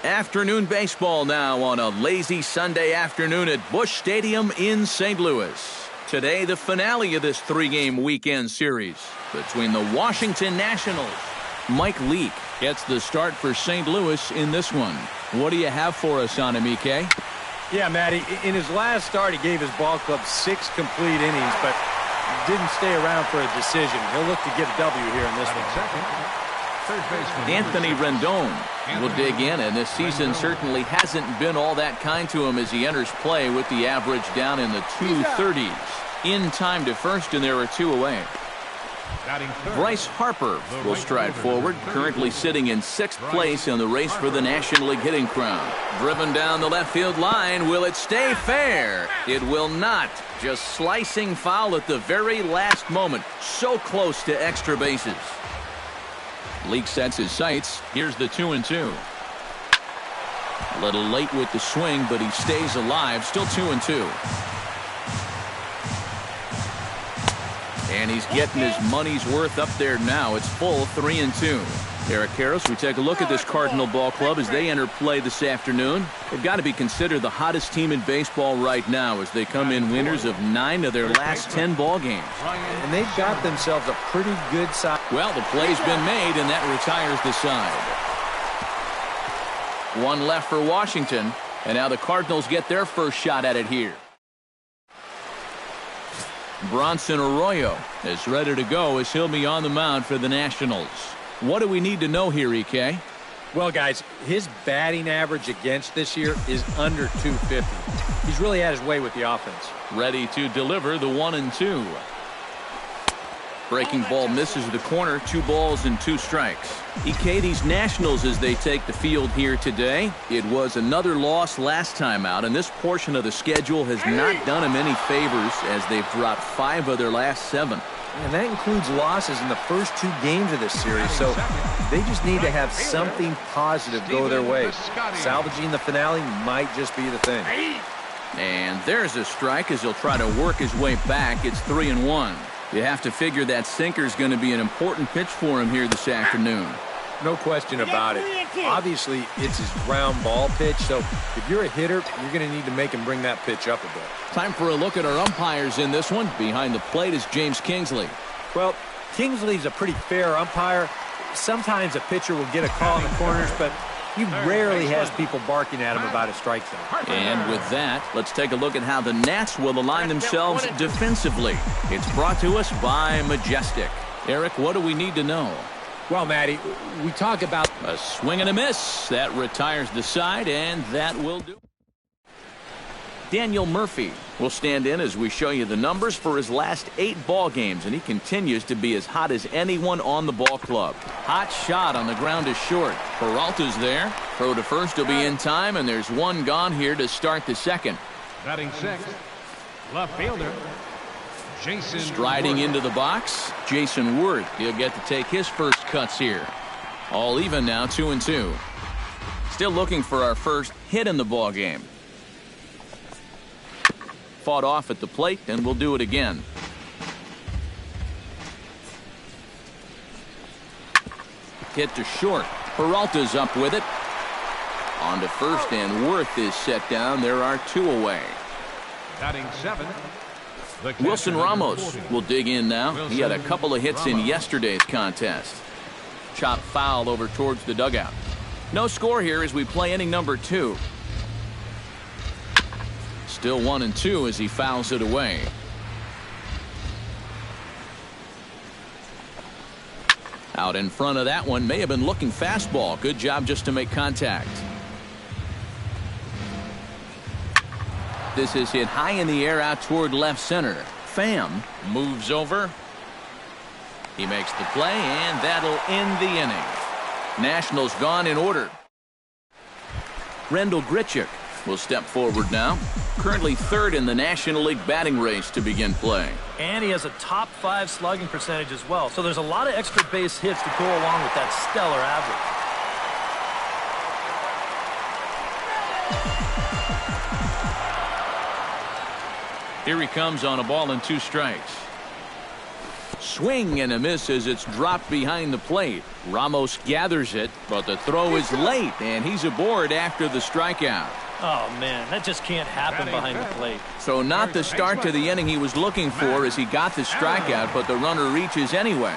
Afternoon baseball now on a lazy Sunday afternoon at Busch Stadium in St. Louis. Today, the finale of this three-game weekend series between the Washington Nationals. Mike Leake gets the start for St. Louis in this one. What do you have for us on him, EK? Yeah, Matty, in his last start, he gave his ball club 6 complete innings, but didn't stay around for a decision. He'll look to get a W here in this one. Anthony Rendon will dig in, and this season certainly hasn't been all that kind to him as he enters play with the average down in the 230s. In time to first, and there are 2 away. Bryce Harper will stride forward, currently sitting in 6th place in the race for the National League hitting crown. Driven down the left field line. Will it stay fair? It will not. Just slicing foul at the very last moment. So close to extra bases. Leake sets his sights. Here's the 2-2. A little late with the swing, but he stays alive. Still 2-2. And he's getting his money's worth up there now. It's full 3-2. Eric Karros, we take a look at this Cardinal ball club as they enter play this afternoon. They've got to be considered the hottest team in baseball right now as they come in winners of 9 of their last 10 ball games. And they've got themselves a pretty good side. Well, the play's been made, and that retires the side. 1 left for Washington, and now the Cardinals get their first shot at it here. Bronson Arroyo is ready to go as he'll be on the mound for the Nationals. What do we need to know here, EK? Well, guys, his batting average against this year is under 250. He's really had his way with the offense. Ready to deliver the 1-2. Breaking ball misses the corner. 2 balls and 2 strikes. EK, these Nationals as they take the field here today. It was another loss last time out, and this portion of the schedule has not done them any favors as they've dropped 5 of their last 7. And that includes losses in the first 2 games of this series, so they just need to have something positive go their way. Salvaging the finale might just be the thing. And there's a strike as he'll try to work his way back. It's 3-1. You have to figure that sinker's going to be an important pitch for him here this afternoon. No question about it. Obviously, it's his ground ball pitch, so if you're a hitter, you're going to need to make him bring that pitch up a bit. Time for a look at our umpires in this one. Behind the plate is James Kingsley. Well, Kingsley's a pretty fair umpire. Sometimes a pitcher will get a call in the corners, but he rarely has people barking at him about a strike zone. And with that, let's take a look at how the Nats will align themselves defensively. It's brought to us by Majestic. Eric, what do we need to know? Well, Matty, we talk about a swing and a miss. That retires the side, and that will do. Daniel Murphy will stand in as we show you the numbers for his last 8 ball games, and he continues to be as hot as anyone on the ball club. Hot shot on the ground is short. Peralta's there. Throw to first will be in time, and there's 1 gone here to start the second. Batting 6th, left fielder Jason Striding Worth. into the box, Jason Worth. He'll get to take his first cuts here. All even now, 2-2. Still looking for our first hit in the ball game. Fought off at the plate, and we'll do it again. Hit to short. Peralta's up with it. On to first, and Worth is set down. There are 2 away. Batting 7th. Wilson Ramos will dig in now. He had a couple of hits in yesterday's contest. Chop foul over towards the dugout. No score here as we play inning number 2. Still 1-2 as he fouls it away. Out in front of that one, may have been looking fastball. Good job just to make contact. This is hit high in the air out toward left center. Pham moves over. He makes the play, and that'll end the inning. Nationals gone in order. Rendell Grichuk will step forward now. Currently 3rd in the National League batting race to begin play. And he has a top 5 slugging percentage as well. So there's a lot of extra base hits to go along with that stellar average. Here he comes on a ball and 2 strikes. Swing and a miss as it's dropped behind the plate. Ramos gathers it, but the throw is late, and he's aboard after the strikeout. Oh, man, that just can't happen behind the plate. So not the start to the inning he was looking for as he got the strikeout, but the runner reaches anyway.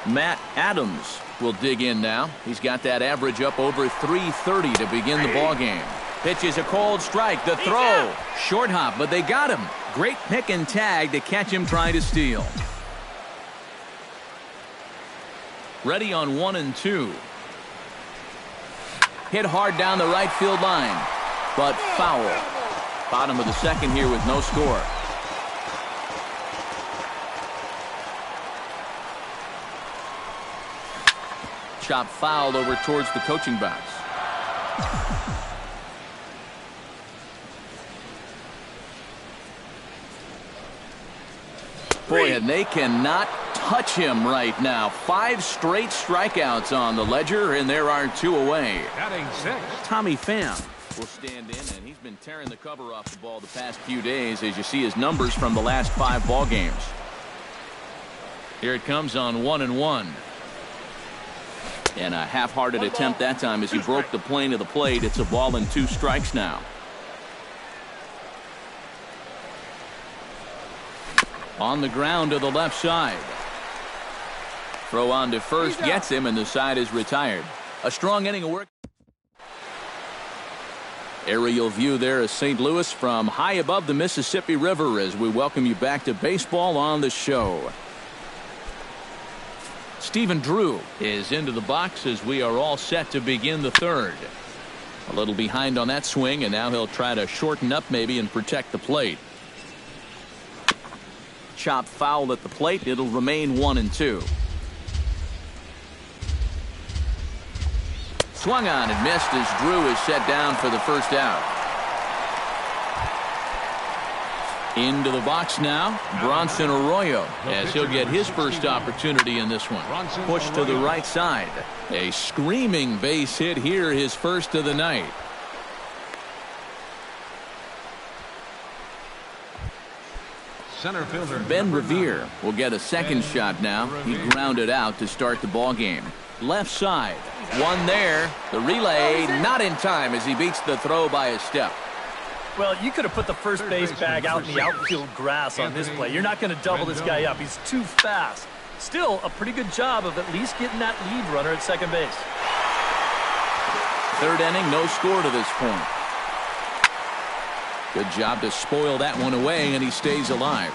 Matt Adams will dig in now. He's got that average up over 330 to begin the ball game. Pitches a cold strike. The throw. Short hop, but they got him. Great pick and tag to catch him trying to steal. Ready on 1-2. Hit hard down the right field line, but foul. Bottom of the second here with no score. Chop fouled over towards the coaching box. Boy, and they cannot touch him right now. 5 straight strikeouts on the ledger, and there are 2 away. Batting 6. Tommy Pham will stand in, and he's been tearing the cover off the ball the past few days as you see his numbers from the last 5 ball games. Here it comes on 1-1. And a half-hearted attempt that time as he broke the plane of the plate. It's a ball and 2 strikes now. On the ground to the left side. Throw on to first gets him, and the side is retired. A strong inning of work. Aerial view there of St. Louis from high above the Mississippi River as we welcome you back to baseball on the show. Stephen Drew is into the box as we are all set to begin the third. A little behind on that swing, and now he'll try to shorten up maybe and protect the plate. Chop foul at the plate. It'll remain 1-2. Swung on and missed as Drew is set down for the first out. Into the box now, Bronson Arroyo, as he'll get his first opportunity in this one. Pushed to the right side. A screaming base hit here, his first of the night. Center fielder Ben Revere will get a second shot now. He grounded out to start the ball game. Left side, one there. The relay not in time as he beats the throw by a step. Well, you could have put the first base bag out in the outfield grass on this play. You're not going to double this guy up. He's too fast. Still, a pretty good job of at least getting that lead runner at second base. Third inning, no score to this point. Good job to spoil that one away, and he stays alive.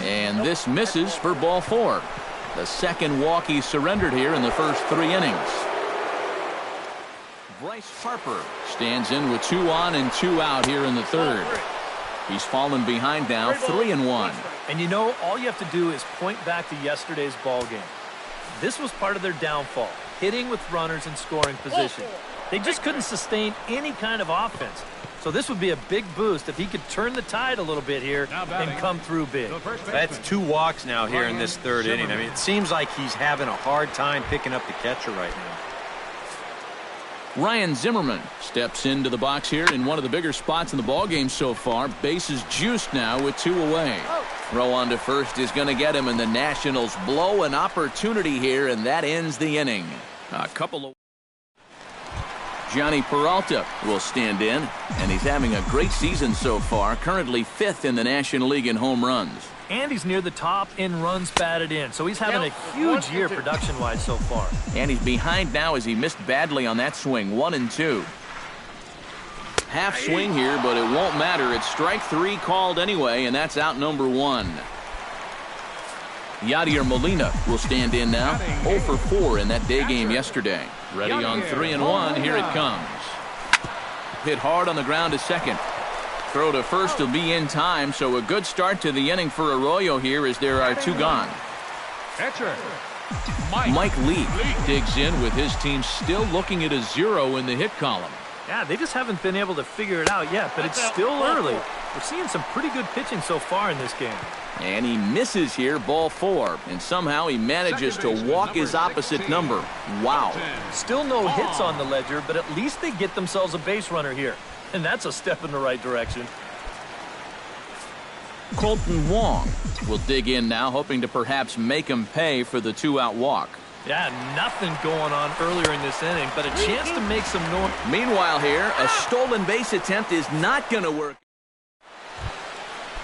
And this misses for ball 4. The second walk he surrendered here in the first 3 innings. Bryce Harper stands in with 2 on and 2 out here in the third. He's fallen behind now, 3-1. And you know, all you have to do is point back to yesterday's ball game. This was part of their downfall, hitting with runners in scoring position. They just couldn't sustain any kind of offense. So this would be a big boost if he could turn the tide a little bit here and come through big. That's 2 walks now here in this third inning. I mean, it seems like he's having a hard time picking up the catcher right now. Ryan Zimmerman steps into the box here in one of the bigger spots in the ballgame so far. Bases juiced now with 2 away. Throw on to first is going to get him, and the Nationals blow an opportunity here, and that ends the inning. A couple of... Johnny Peralta will stand in, and he's having a great season so far, currently 5th in the National League in home runs. And he's near the top in runs batted in, so he's having a huge year production-wise so far. And he's behind now as he missed badly on that swing, 1-2. Half swing here, but it won't matter. It's strike 3 called anyway, and that's out number 1. Yadier Molina will stand in now, 0 for 4 in that day game yesterday. Ready on 3-1, here it comes. Hit hard on the ground to second. Throw to first will be in time, so a good start to the inning for Arroyo here as there are 2 gone. catcher Mike Lee digs in with his team still looking at a 0 in the hit column. Yeah, they just haven't been able to figure it out yet, but it's still early. We're seeing some pretty good pitching so far in this game. And he misses here, ball 4, and somehow he manages to walk his opposite number. Wow. Still no hits on the ledger, but at least they get themselves a base runner here. And that's a step in the right direction. Colton Wong will dig in now, hoping to perhaps make him pay for the 2-out walk. Yeah, nothing going on earlier in this inning, but a chance to make some noise. Meanwhile here, a stolen base attempt is not going to work.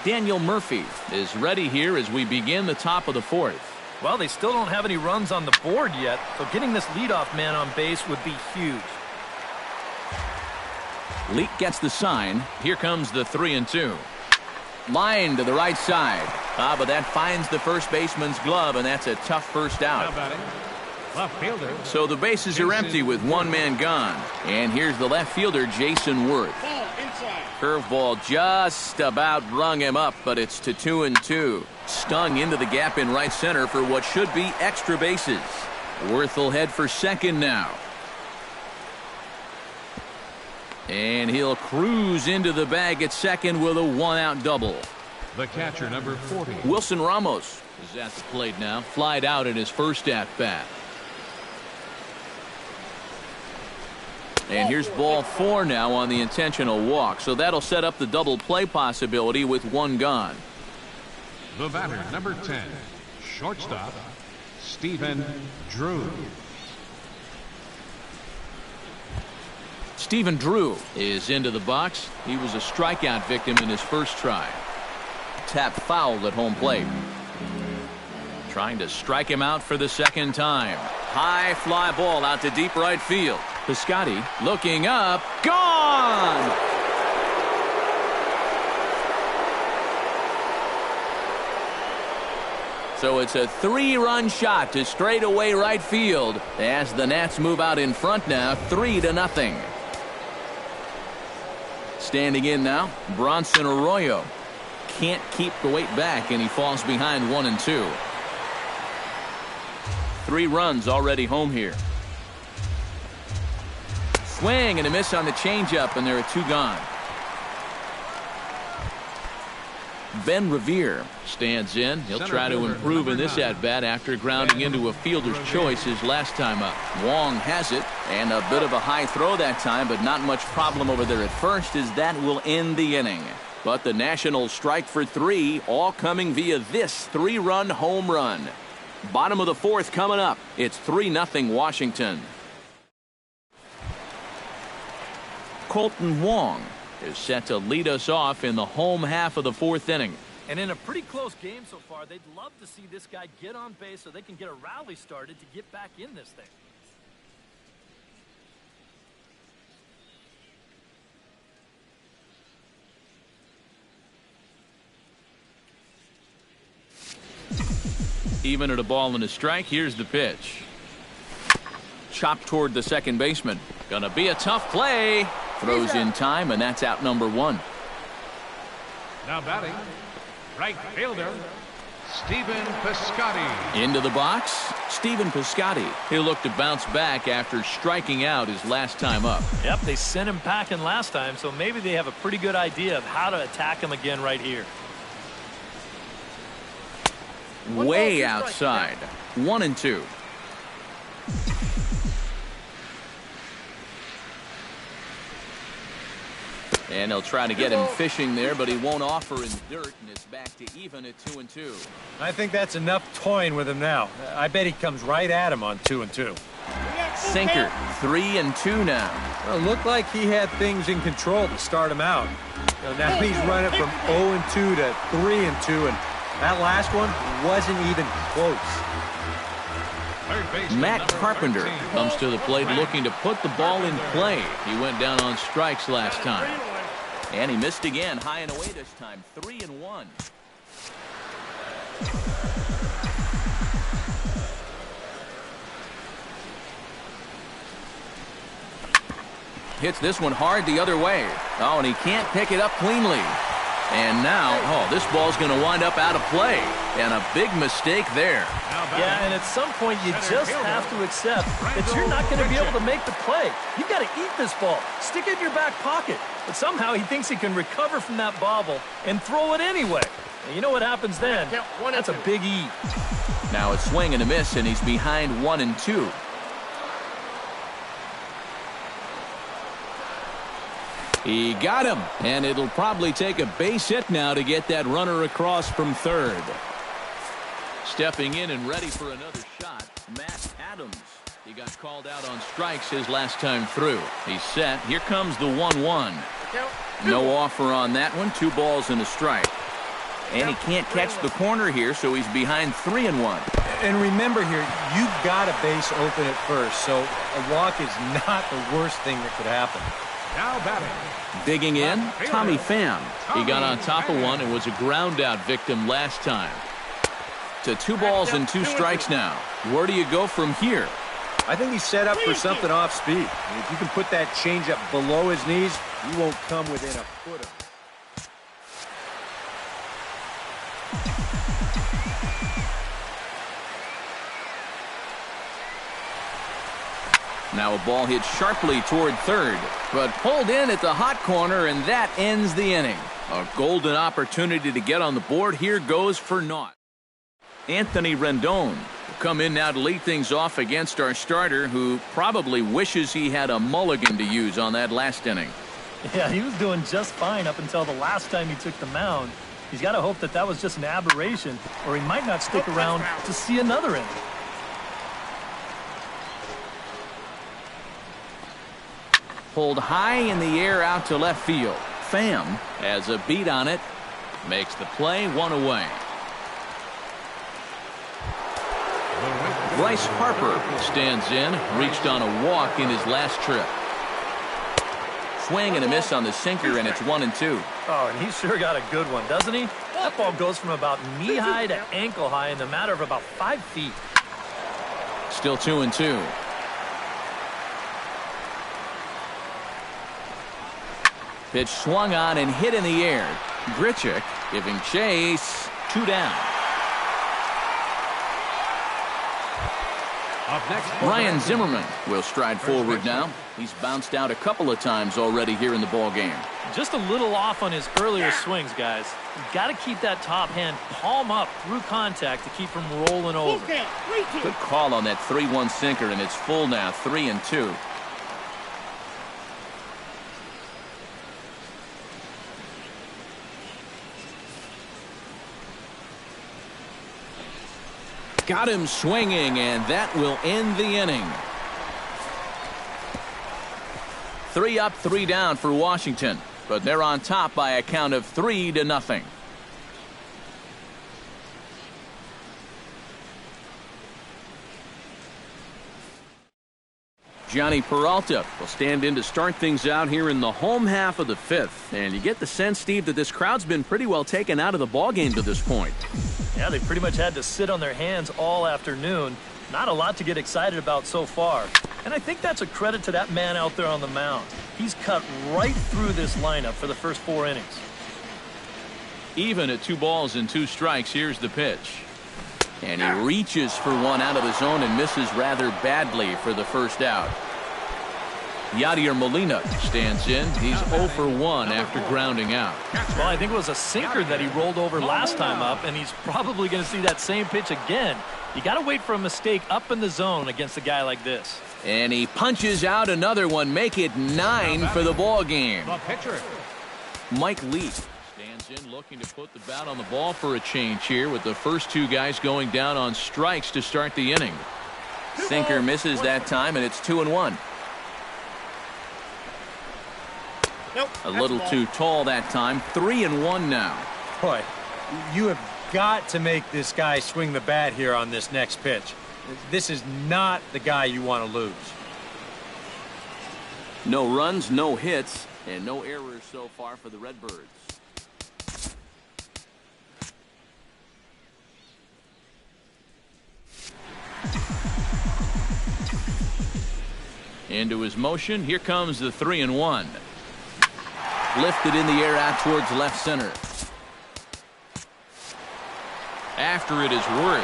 Daniel Murphy is ready here as we begin the top of the 4th. Well, they still don't have any runs on the board yet, so getting this leadoff man on base would be huge. Leak gets the sign. Here comes the 3-2. Line to the right side. But that finds the first baseman's glove, and that's a tough first out. Left fielder. So the bases are empty with one man gone. And here's the left fielder, Jason Worth. Curveball just about rung him up, but it's to 2-2. Stung into the gap in right center for what should be extra bases. Worth will head for second now. And he'll cruise into the bag at second with a 1-out double. The catcher, number 40. Wilson Ramos is at the plate now. Flied out in his first at-bat. And here's ball 4 now on the intentional walk. So that'll set up the double play possibility with one gone. The batter, number 10. Shortstop, Stephen Drew. Stephen Drew is into the box. He was a strikeout victim in his first try. Tap fouled at home plate. Trying to strike him out for the second time. High fly ball out to deep right field. Piscotty looking up. Gone! So it's a 3-run shot to straightaway right field as the Nats move out in front now, 3-0. Standing in now, Bronson Arroyo. Can't keep the weight back, and he falls behind 1-2. 3 runs already home here. Swing and a miss on the changeup, and there are 2 gone. Ben Revere stands in. He'll try to improve in this at-bat after grounding into a fielder's choice his last time up. Wong has it, and a bit of a high throw that time, but not much problem over there at first, as that will end the inning. But the Nationals strike for 3, all coming via this 3-run home run. Bottom of the 4th coming up. It's 3-0 Washington. Colton Wong is set to lead us off in the home half of the 4th inning. And in a pretty close game so far, they'd love to see this guy get on base so they can get a rally started to get back in this thing. Even at a ball and a strike, here's the pitch. Chopped toward the second baseman. Gonna be a tough play. Throws in time, and that's out number 1. Now batting, right fielder, Stephen Piscotty. Into the box, Stephen Piscotty. He'll look to bounce back after striking out his last time up. Yep, they sent him packing last time, so maybe they have a pretty good idea of how to attack him again right here. Way outside. 1-2. And he'll try to get him fishing there, but he won't offer in dirt, and it's back to even at 2-2. I think that's enough toying with him now. I bet he comes right at him on 2-2. Sinker, 3-2 now. Well, it looked like he had things in control to start him out. Now he's running from 0-2 to 3-2, and that last one wasn't even close. Matt Carpenter comes to the plate looking to put the ball in play. He went down on strikes last time. And he missed again, high and away this time, 3-1. Hits this one hard the other way. Oh, and he can't pick it up cleanly. And now, this ball's going to wind up out of play. And a big mistake there. Yeah, and at some point you just have to accept that you're not going to be able to make the play. You've got to eat this ball. Stick it in your back pocket. But somehow he thinks he can recover from that bobble and throw it anyway. And you know what happens then? That's a big E. Now a swing and a miss, and he's behind 1-2. He got him, and it'll probably take a base hit now to get that runner across from third. Stepping in and ready for another shot, Matt Adams. He got called out on strikes his last time through. He's set. Here comes the 1-1. No offer on that one. 2 balls and a strike. And he can't catch the corner here, so he's behind 3-1. And remember here, you've got a base open at first, so a walk is not the worst thing that could happen. Now batting. Digging in, Tommy Pham. He got on top of one and was a ground-out victim last time. To 2 balls and 2 strikes now. Where do you go from here? I think he's set up for something off speed. And if you can put that changeup below his knees, you won't come within a foot of him. Now a ball hit sharply toward third, but pulled in at the hot corner, and that ends the inning. A golden opportunity to get on the board. Here goes for naught. Anthony Rendon will come in now to lead things off against our starter, who probably wishes he had a mulligan to use on that last inning. Yeah, he was doing just fine up until the last time he took the mound. He's got to hope that that was just an aberration, or he might not stick around to see another inning. Pulled high in the air out to left field. Pham has a beat on it. Makes the play, 1 away. Bryce Harper stands in. Reached on a walk in his last trip. Swing and a miss on the sinker, and it's 1-2. Oh, and he sure got a good one, doesn't he? That ball goes from about knee-high to ankle-high in the matter of about 5 feet. Still 2-2. Pitch swung on and hit in the air. Grichuk giving chase. 2 down. Up next, Ryan Zimmerman will stride forward now. He's bounced out a couple of times already here in the ball game. Just a little off on his earlier swings, guys. You've got to keep that top hand palm up through contact to keep from rolling over. Good call on that 3-1 sinker, and it's full now, 3-2. Got him swinging, and that will end the inning. 3 up, 3 down for Washington, but they're on top by a count of 3-0. Johnny Peralta will stand in to start things out here in the home half of the 5th. And you get the sense, Steve, that this crowd's been pretty well taken out of the ballgame to this point. Yeah, they pretty much had to sit on their hands all afternoon. Not a lot to get excited about so far. And I think that's a credit to that man out there on the mound. He's cut right through this lineup for the first 4 innings. Even at 2 balls and 2 strikes, here's the pitch. And he reaches for one out of the zone and misses rather badly for the first out. Yadier Molina stands in. He's 0 for 1 after grounding out. Well, I think it was a sinker that he rolled over last time up, and he's probably going to see that same pitch again. You got to wait for a mistake up in the zone against a guy like this. And he punches out another one. Make it 9 for the ball game. Mike Lee stands in, looking to put the bat on the ball for a change here, with the first 2 guys going down on strikes to start the inning. Sinker misses that time, and it's 2-1. Nope, a little too tall that time. 3-1 now. Boy, you have got to make this guy swing the bat here on this next pitch. This is not the guy you want to lose. No runs, no hits, and no errors so far for the Redbirds. Into his motion. Here comes the 3-1. Lifted in the air out towards left center. After it is Worth.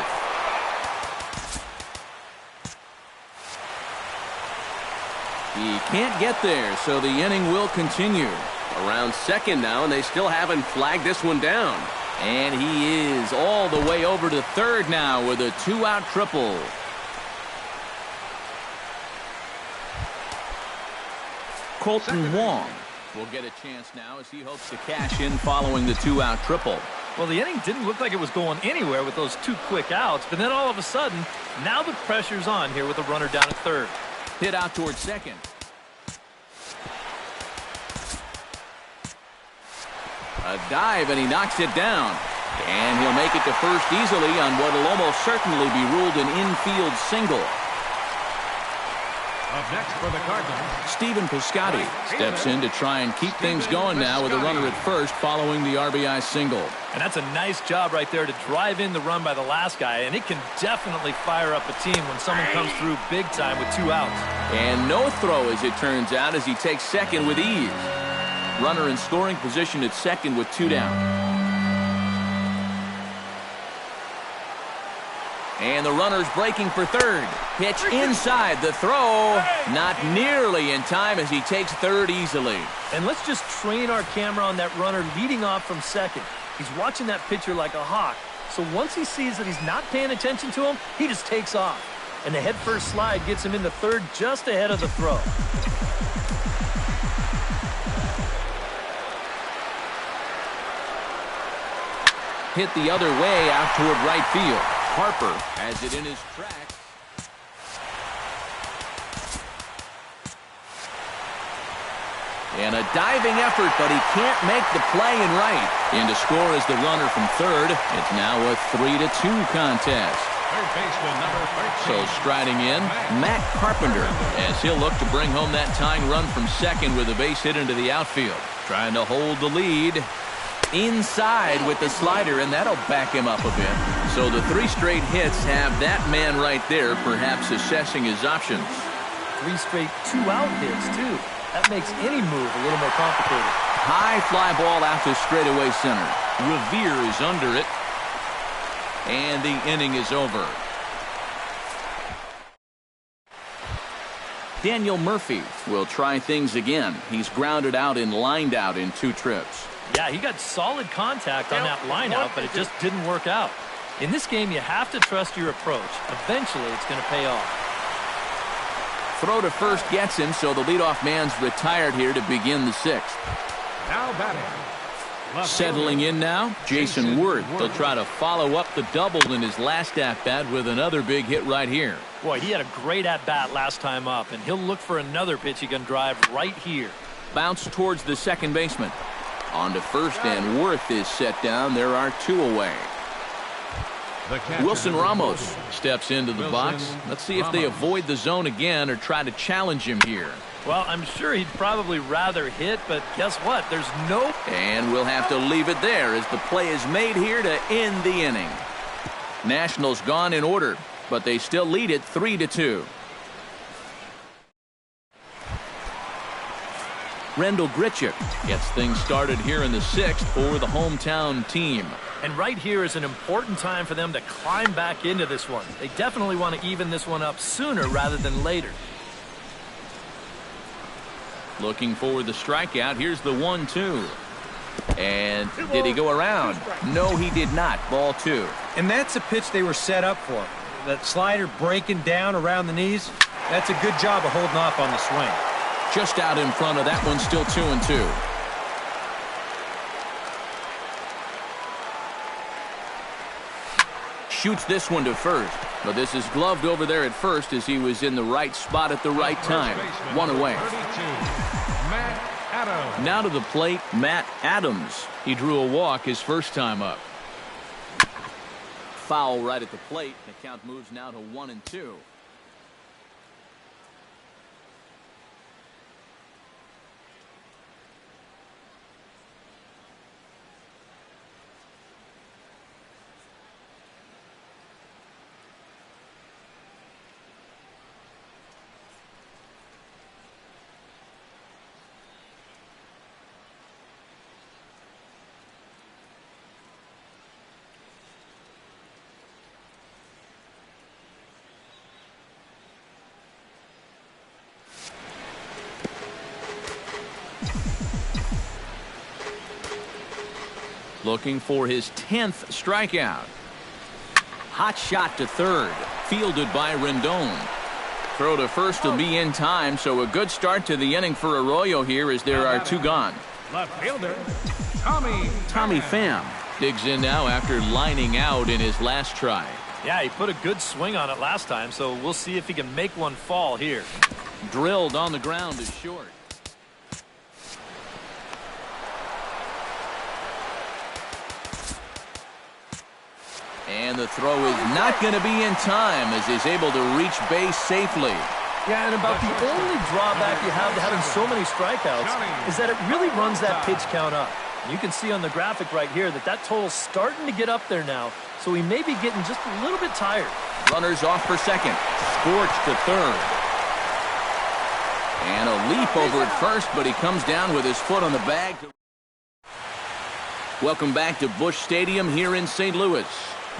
He can't get there, so the inning will continue. Around second now, and they still haven't flagged this one down. And he is all the way over to third now with a 2-out triple. Colton Wong will get a chance now as he hopes to cash in following the 2-out triple. Well, the inning didn't look like it was going anywhere with those 2 quick outs, but then all of a sudden, now the pressure's on here with a runner down at third. Hit out towards second. A dive, and he knocks it down. And he'll make it to first easily on what will almost certainly be ruled an infield single. Up next for the Cardinals, Stephen Piscotty steps in to try and keep things going now with a runner at first following the RBI single. And that's a nice job right there to drive in the run by the last guy, and it can definitely fire up a team when someone comes through big time with 2 outs. And no throw, as it turns out, as he takes second with ease. Runner in scoring position at second with 2 down. And the runner's breaking for third. Pitch inside. The throw not nearly in time as he takes third easily. And let's just train our camera on that runner leading off from second. He's watching that pitcher like a hawk. So once he sees that he's not paying attention to him, he just takes off. And the head-first slide gets him into third just ahead of the throw. Hit the other way out toward right field. Harper has it in his tracks. And a diving effort, but he can't make the play in right. In to score is the runner from third. It's now a 3-2 contest. third baseman number 13. So striding in, Matt Carpenter, as he'll look to bring home that tying run from second with a base hit into the outfield. Trying to hold the lead. Inside with the slider, and that'll back him up a bit. So the 3 straight hits have that man right there, perhaps assessing his options. 3 straight 2-out hits, too. That makes any move a little more complicated. High fly ball out to straightaway center. Revere is under it. And the inning is over. Daniel Murphy will try things again. He's grounded out and lined out in 2 trips. Yeah, he got solid contact on that line out, but it just didn't work out. In this game, you have to trust your approach. Eventually, it's going to pay off. Throw to first gets him, so the leadoff man's retired here to begin the 6th. Now batting. Settling in now, Jason Worth. They'll try to follow up the double in his last at-bat with another big hit right here. Boy, he had a great at-bat last time up, and he'll look for another pitch he can drive right here. Bounce towards the second baseman. On to first, and Worth is set down. There are 2 away. Wilson Ramos steps into the box. Let's see if they avoid the zone again or try to challenge him here. Well, I'm sure he'd probably rather hit, but guess what? There's no... And we'll have to leave it there as the play is made here to end the inning. Nationals gone in order, but they still lead it 3-2. Rendell Grichuk gets things started here in the 6th for the hometown team. And right here is an important time for them to climb back into this one. They definitely want to even this one up sooner rather than later. Looking for the strikeout. Here's the 1-2. And did he go around? No, he did not. Ball 2. And that's a pitch they were set up for. That slider breaking down around the knees, that's a good job of holding off on the swing. Just out in front of that one, still 2-2. Shoots this one to first, but this is gloved over there at first as he was in the right spot at the right time. 1 away. 32, Matt Adams. Now to the plate, Matt Adams. He drew a walk his first time up. Foul right at the plate. The count moves now to 1-2. Looking for his 10th strikeout. Hot shot to third. Fielded by Rendon. Throw to first will be in time, so a good start to the inning for Arroyo here as there are 2 gone. Left fielder, Tommy Pham digs in now after lining out in his last try. Yeah, he put a good swing on it last time, so we'll see if he can make one fall here. Drilled on the ground is short. And the throw is not going to be in time as he's able to reach base safely. Yeah, and about the only drawback you have to having so many strikeouts is that it really runs that pitch count up. You can see on the graphic right here that total's starting to get up there now, so he may be getting just a little bit tired. Runners off for second. Scorched to third. And a leap over at first, but he comes down with his foot on the bag. Welcome back to Busch Stadium here in St. Louis.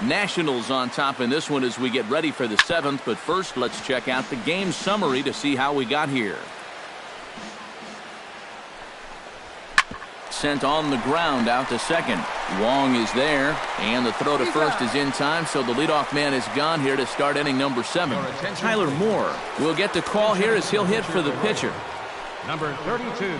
Nationals on top in this one as we get ready for the 7th, but first let's check out the game summary to see how we got here. Sent on the ground out to second. Wong is there, and the throw to first is in time, so the leadoff man is gone here to start inning number 7. Tyler Moore will get the call here as he'll hit for the pitcher. number 32.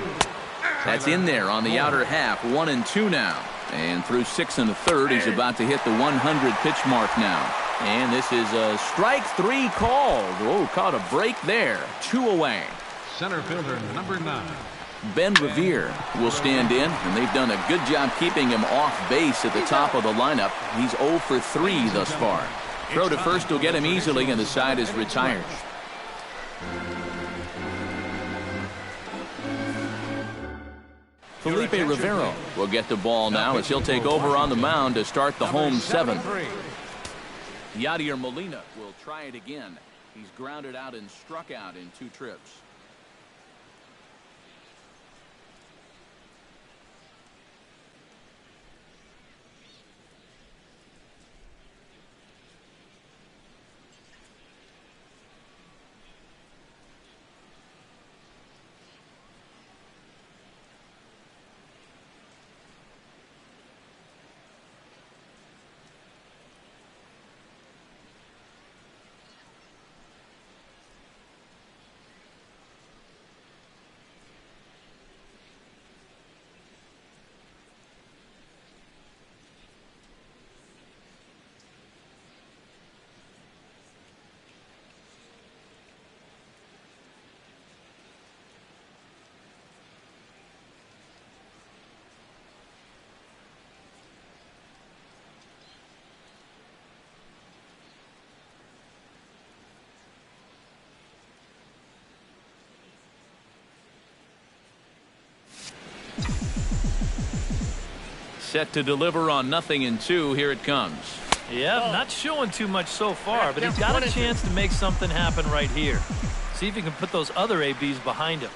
That's in there on the outer half, 1-2 now. And through 6 1/3, he's about to hit the 100 pitch mark now. And this is a strike 3 called. Oh, caught a break there. 2 away. Center fielder, number 9. Ben Revere will stand in, and they've done a good job keeping him off base at the top of the lineup. He's 0 for 3 thus far. Throw to first will get him easily, and the side is retired. Felipe Rivero will get the ball now as he'll take over on the mound to start the home 7th. Yadier Molina will try it again. He's grounded out and struck out in 2 trips. Set to deliver on 0-2. Here it comes. Yeah, not showing too much so far, but he's got a chance to make something happen right here. See if he can put those other ABs behind him.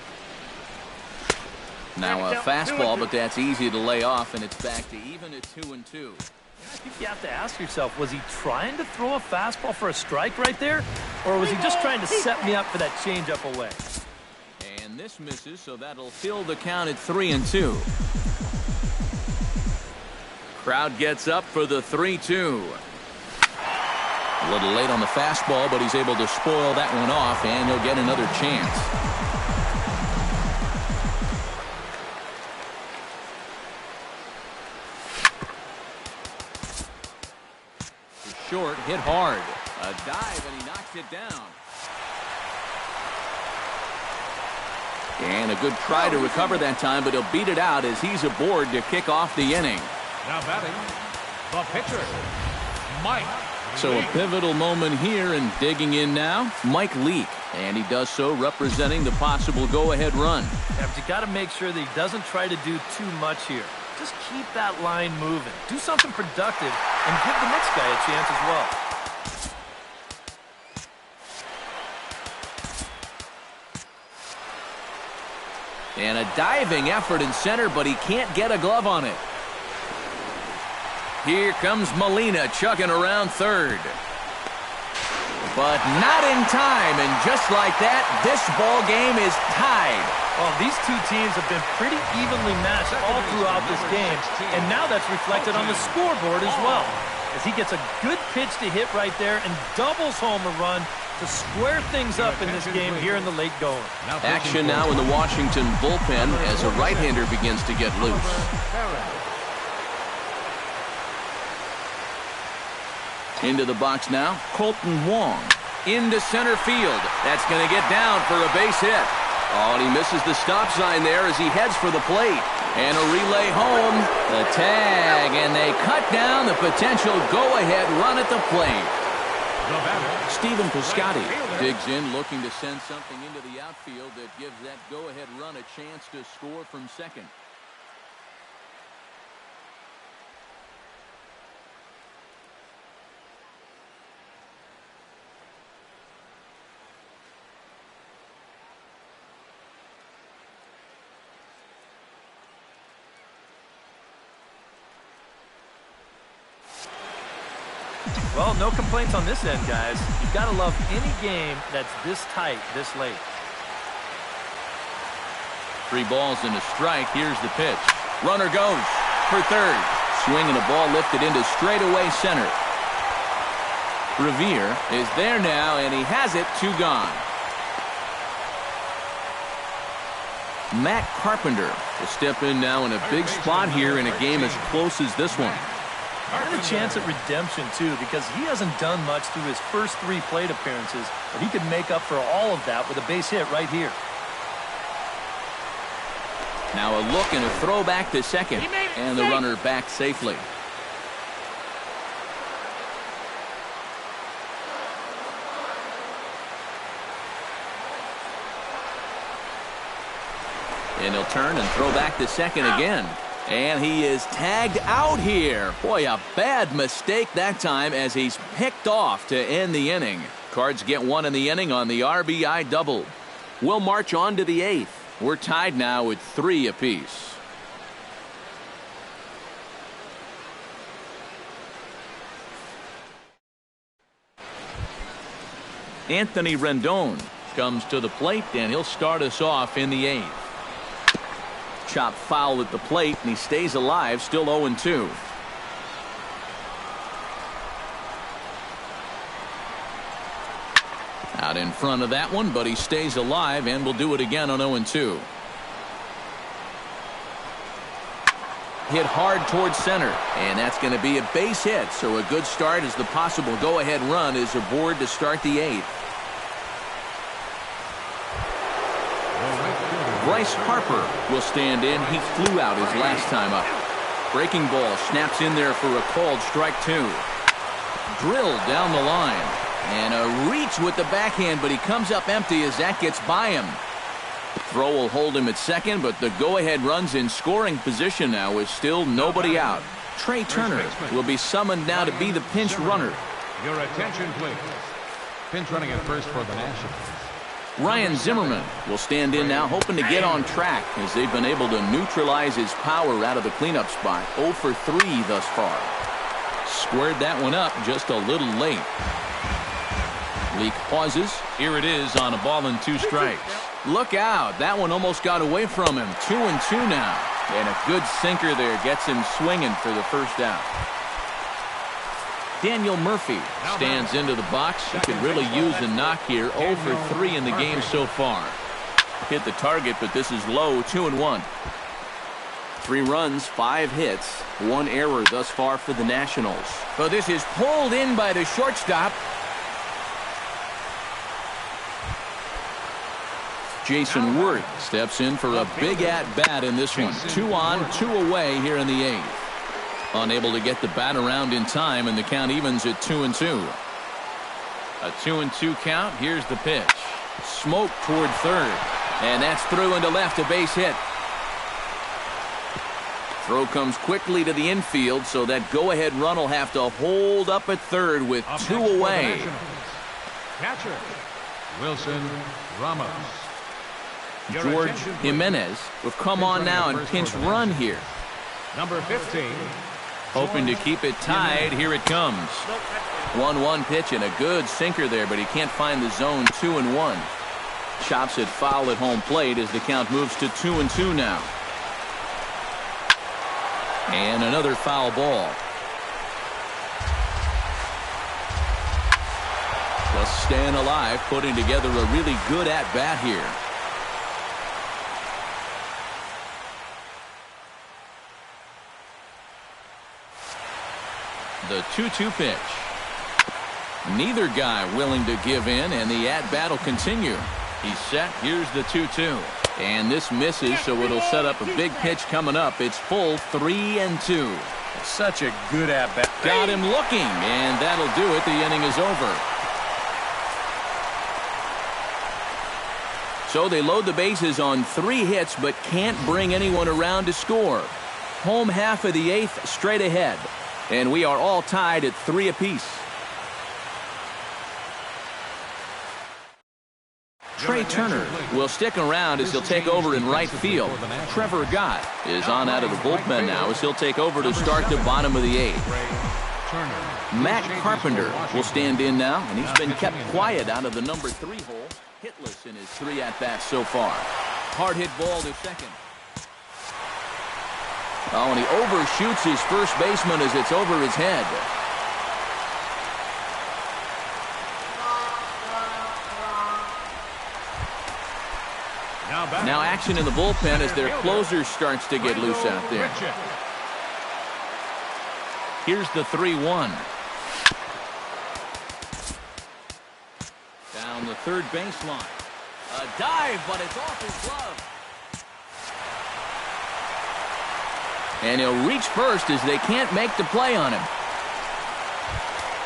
Now a fastball, but that's easy to lay off, and it's back to even at 2-2. I think you have to ask yourself, was he trying to throw a fastball for a strike right there? Or was he just trying to set me up for that changeup away? And this misses, so that'll fill the count at 3-2. Crowd gets up for the 3-2. A little late on the fastball, but he's able to spoil that one off, and he'll get another chance. Short, hit hard. A dive, and he knocks it down. And a good try to recover that time, but he'll beat it out as he's aboard to kick off the inning. Now batting, the pitcher, Mike. So a pivotal moment here, and digging in now, Mike Leake. And he does so representing the possible go-ahead run. Yeah, but you got to make sure that he doesn't try to do too much here. Just keep that line moving. Do something productive and give the next guy a chance as well. And a diving effort in center, but he can't get a glove on it. Here comes Molina chugging around third. But not in time, and just like that, this ball game is tied. Well, these two teams have been pretty evenly matched all throughout this game, and now that's reflected on the scoreboard as well. As he gets a good pitch to hit right there and doubles home a run, to square things up in this game here in the late going. Action now in the Washington bullpen as a right-hander begins to get loose. Into the box now, Colton Wong. Into center field. That's going to get down for a base hit. Oh, and he misses the stop sign there as he heads for the plate. And a relay home. The tag, and they cut down the potential go-ahead run at the plate. Stephen Piscotty digs in, looking to send something into the outfield that gives that go-ahead run a chance to score from second. Well, no complaints on this end, guys. You've got to love any game that's this tight, this late. 3 balls and a strike. Here's the pitch. Runner goes for third. Swinging a ball lifted into straightaway center. Revere is there now, and he has it. 2 gone. Matt Carpenter will step in now in a big spot here in a game as close as this one. And a chance at redemption, too, because he hasn't done much through his first 3 plate appearances, but he could make up for all of that with a base hit right here. Now a look and a throw back to second, and the runner back safely. And he'll turn and throw back to second again. And he is tagged out here. Boy, a bad mistake that time as he's picked off to end the inning. Cards get 1 in the inning on the RBI double. We'll march on to the 8th. We're tied now with 3 apiece. Anthony Rendon comes to the plate, and he'll start us off in the 8th. Chop foul at the plate, and he stays alive, still 0-2. Out in front of that one, but he stays alive and will do it again on 0-2. Hit hard towards center, and that's going to be a base hit, so a good start as the possible go-ahead run is aboard to start the 8th. Bryce Harper will stand in. He flew out his last time up. Breaking ball snaps in there for a called strike 2. Drilled down the line. And a reach with the backhand, but he comes up empty as that gets by him. Throw will hold him at second, but the go-ahead run's in scoring position now with still nobody out. Trey Turner will be summoned now to be the pinch runner. Your attention, please. Pinch running at first for the Nationals. Ryan Zimmerman will stand in now, hoping to get on track as they've been able to neutralize his power out of the cleanup spot. 0 for 3 thus far. Squared that one up just a little late. Leak pauses. Here it is on a ball and 2 strikes. Look out. That one almost got away from him. 2-2 now. And a good sinker there gets him swinging for the first out. Daniel Murphy stands into the box. He could really use a knock here. 0 for 3 in the game so far. Hit the target, but this is low. 2-1. 3 runs, 5 hits, 1 error thus far for the Nationals. But this is pulled in by the shortstop. Jason Worth steps in for a big at-bat in this one. 2 on, 2 away here in the 8th. Unable to get the bat around in time, and the count evens at 2-2. A 2-2 count. Here's the pitch. Smoke toward third. And that's through into left, a base hit. Throw comes quickly to the infield, so that go-ahead run will have to hold up at third with 2 away. Catcher, Wilson Ramos. George Jimenez will come on now and pinch run here. Number 15. Hoping to keep it tied. Here it comes. 1-1 pitch and a good sinker there, but he can't find the zone. 2-1. Chops it foul at home plate as the count moves to 2-2 now. And another foul ball. Just staying alive, putting together a really good at-bat here. The 2-2 pitch. Neither guy willing to give in, and the at-bat will continue. He's set. Here's the 2-2. And this misses, so it'll set up a big pitch coming up. It's full 3-2. Such a good at-bat. Got him looking, and that'll do it. The inning is over. So they load the bases on 3 hits, but can't bring anyone around to score. Home half of the 8th, straight ahead. And we are all tied at 3 apiece. Trey Turner will stick around as he'll take over in right field. Trevor Gott is on out of the bullpen now as he'll take over to start the bottom of the 8th. Matt Carpenter will stand in now, and he's been kept quiet out of the number 3 hole. Hitless in his 3 at-bats so far. Hard hit ball to second. Oh, and he overshoots his first baseman as it's over his head. Now action in the bullpen as their closer starts to get loose out there. Here's the 3-1. Down the third baseline. A dive, but it's off his glove. And he'll reach first as they can't make the play on him.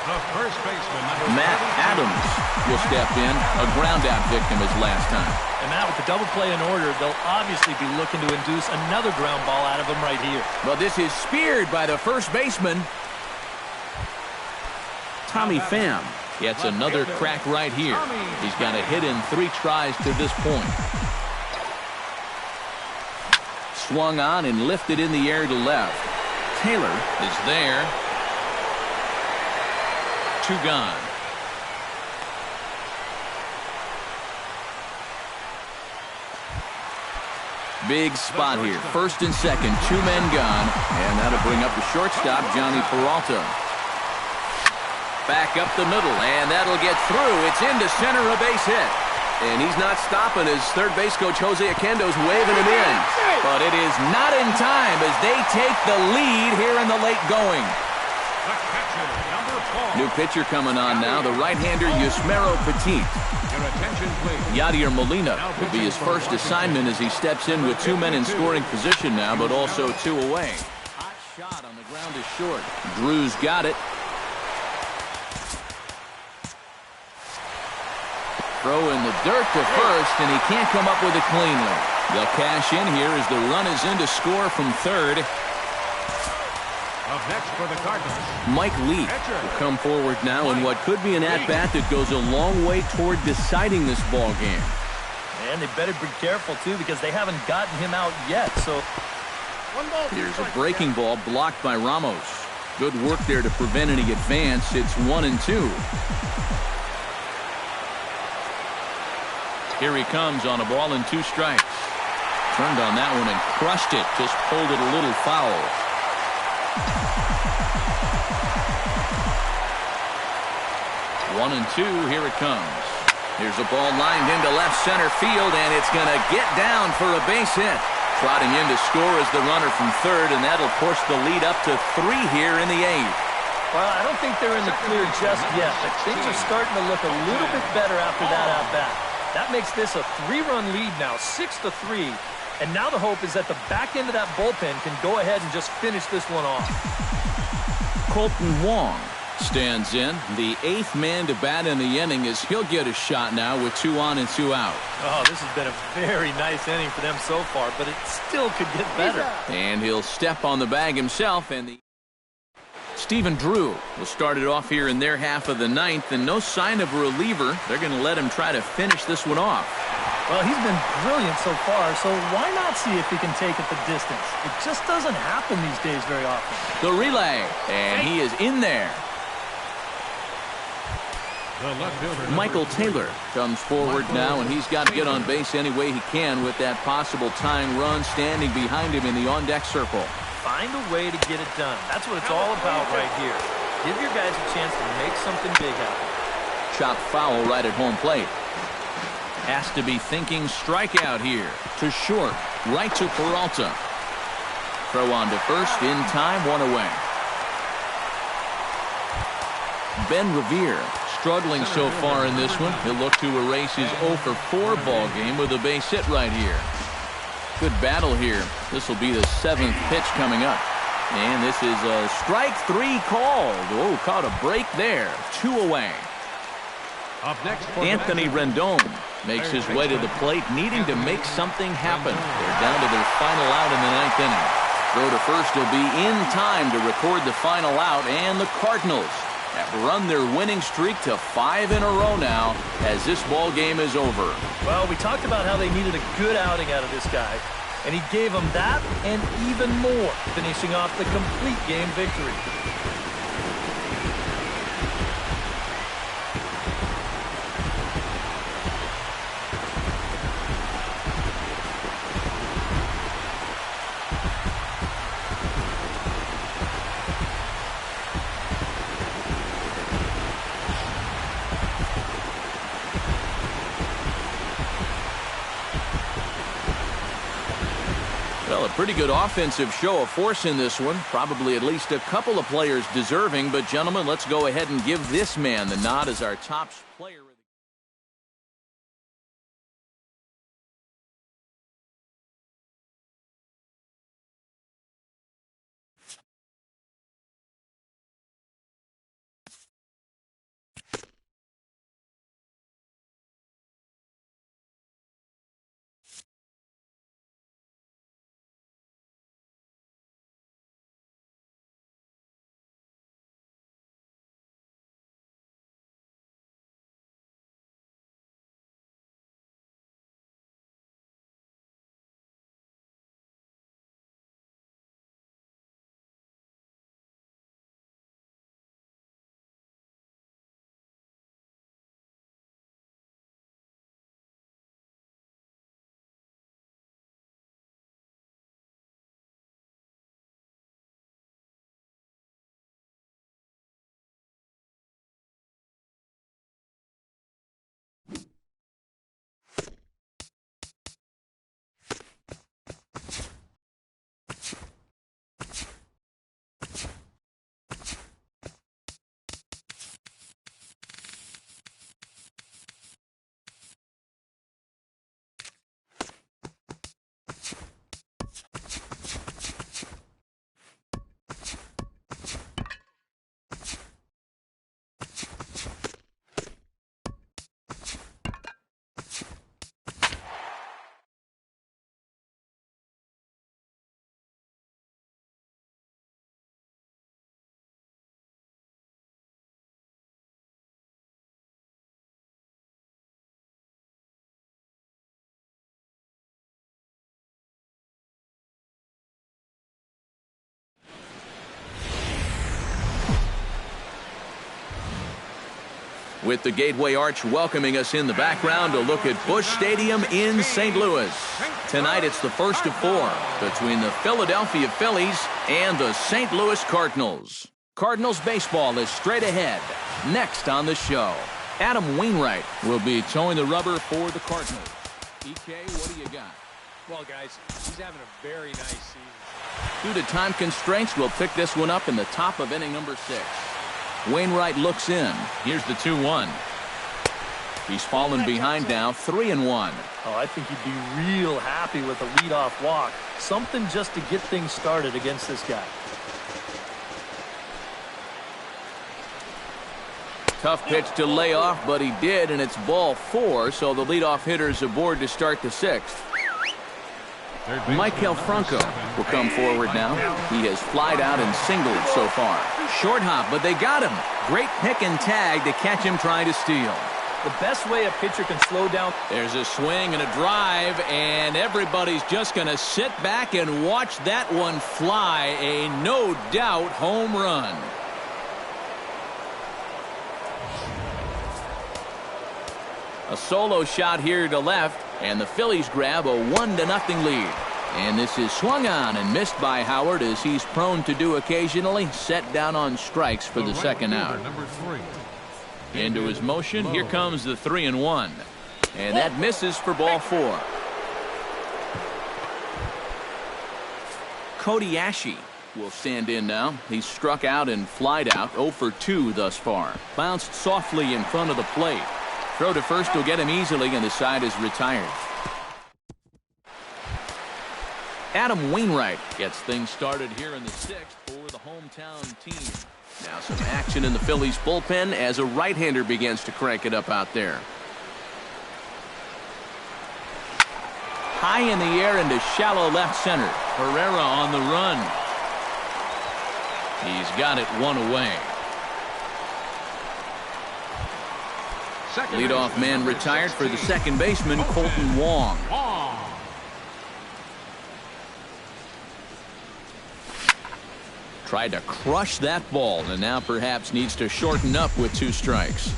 The first baseman, Matt Adams will step in. A ground-out victim his last time. And Matt, with the double play in order, they'll obviously be looking to induce another ground ball out of him right here. But this is speared by the first baseman. Tommy Pham gets another crack right here. He's got a hit in 3 tries to this point. Swung on and lifted in the air to left. Taylor is there. 2 gone. Big spot here. First and second, 2 men gone. And that'll bring up the shortstop, Johnny Peralta. Back up the middle, and that'll get through. It's into center, a base hit. And he's not stopping as third base coach Jose Oquendo's waving him in. But it is not in time as they take the lead here in the late going. New pitcher coming on now, the right-hander Yusmeiro Petit. Your attention, please. Yadier Molina will be his first assignment as he steps in with 2 men in scoring position now, but also 2 away. Hot shot on the ground is short. Drew's got it. Throw in the dirt to first, and he can't come up with it cleanly. They'll cash in here as the run is in to score from third. Up next for the Cardinals, Mike Lee will come forward now in what could be an at-bat that goes a long way toward deciding this ball game. And they better be careful, too, because they haven't gotten him out yet. So Here's a breaking ball blocked by Ramos. Good work there to prevent any advance. It's 1-2. Here he comes on a ball and 2 strikes. Turned on that one and crushed it. Just pulled it a little foul. 1-2, here it comes. Here's a ball lined into left center field, and it's going to get down for a base hit. Trotting in to score is the runner from third, and that'll push the lead up to 3 here in the 8th. Well, I don't think they're in the clear just yet, but things are starting to look a little bit better after that at-bat. That makes this a 3-run lead now, 6-3. And now the hope is that the back end of that bullpen can go ahead and just finish this one off. Colton Wong stands in. The 8th man to bat in the inning as he'll get a shot now with 2 on and 2 out. Oh, this has been a very nice inning for them so far, but it still could get better. And he'll step on the bag himself, and Stephen Drew will start it off here in their half of the 9th, and no sign of a reliever. They're going to let him try to finish this one off. Well, he's been brilliant so far, so why not see if he can take it the distance? It just doesn't happen these days very often. The relay, and he is in there. Michael Taylor comes forward now, and he's got to get on base any way he can with that possible tying run standing behind him in the on-deck circle. Find a way to get it done. That's what it's all about right here. Give your guys a chance to make something big happen. Chopped foul right at home plate. Has to be thinking strikeout here. To short. Right to Peralta. Throw on to first in time. One away. Ben Revere struggling so far in this one. He'll look to erase his 0 for 4 ball game with a base hit right here. Good battle here. This will be the 7th pitch coming up. And this is a strike 3 called. Oh, caught a break there. 2 away. Up next, Anthony Rendon makes his way to the plate, needing to make something happen. They're down to their final out in the 9th inning. Throw to first will be in time to record the final out, and the Cardinals have run their winning streak to 5 in a row now as this ball game is over. Well, we talked about how they needed a good outing out of this guy, and he gave them that and even more, finishing off the complete game victory. Well, a pretty good offensive show of force in this one. Probably at least a couple of players deserving. But, gentlemen, let's go ahead and give this man the nod as our top player. With the Gateway Arch welcoming us in the background, a look at Busch Stadium in St. Louis. Tonight it's the first of 4 between the Philadelphia Phillies and the St. Louis Cardinals. Cardinals baseball is straight ahead. Next on the show, Adam Wainwright will be towing the rubber for the Cardinals. EK, what do you got? Well, guys, he's having a very nice season. Due to time constraints, we'll pick this one up in the top of inning number 6. Wainwright looks in. Here's the 2-1. He's fallen behind now, 3-1. Oh, I think he'd be real happy with a leadoff walk. Something just to get things started against this guy. Tough pitch to lay off, but he did, and it's ball 4, so the leadoff hitter's aboard to start the 6th. Michael Franco will come forward now. He has flied out and singled so far. Short hop, but they got him. Great pick and tag to catch him trying to steal. The best way a pitcher can slow down. There's a swing and a drive, and everybody's just going to sit back and watch that one fly. A no-doubt home run. A solo shot here to left, and the Phillies grab a 1-0 lead. And this is swung on and missed by Howard, as he's prone to do occasionally, set down on strikes for the second out. Number 3. Into his motion. Here comes the 3-1. And that misses for ball 4. Cody Ashe will stand in now. He's struck out and flied out. 0 for 2 thus far. Bounced softly in front of the plate. Throw to first will get him easily, and the side is retired. Adam Wainwright gets things started here in the 6th for the hometown team. Now some action in the Phillies bullpen as a right-hander begins to crank it up out there. High in the air into shallow left center. Herrera on the run. He's got it 1 away. Leadoff man retired for the second baseman, Colton Wong. Tried to crush that ball and now perhaps needs to shorten up with 2 strikes.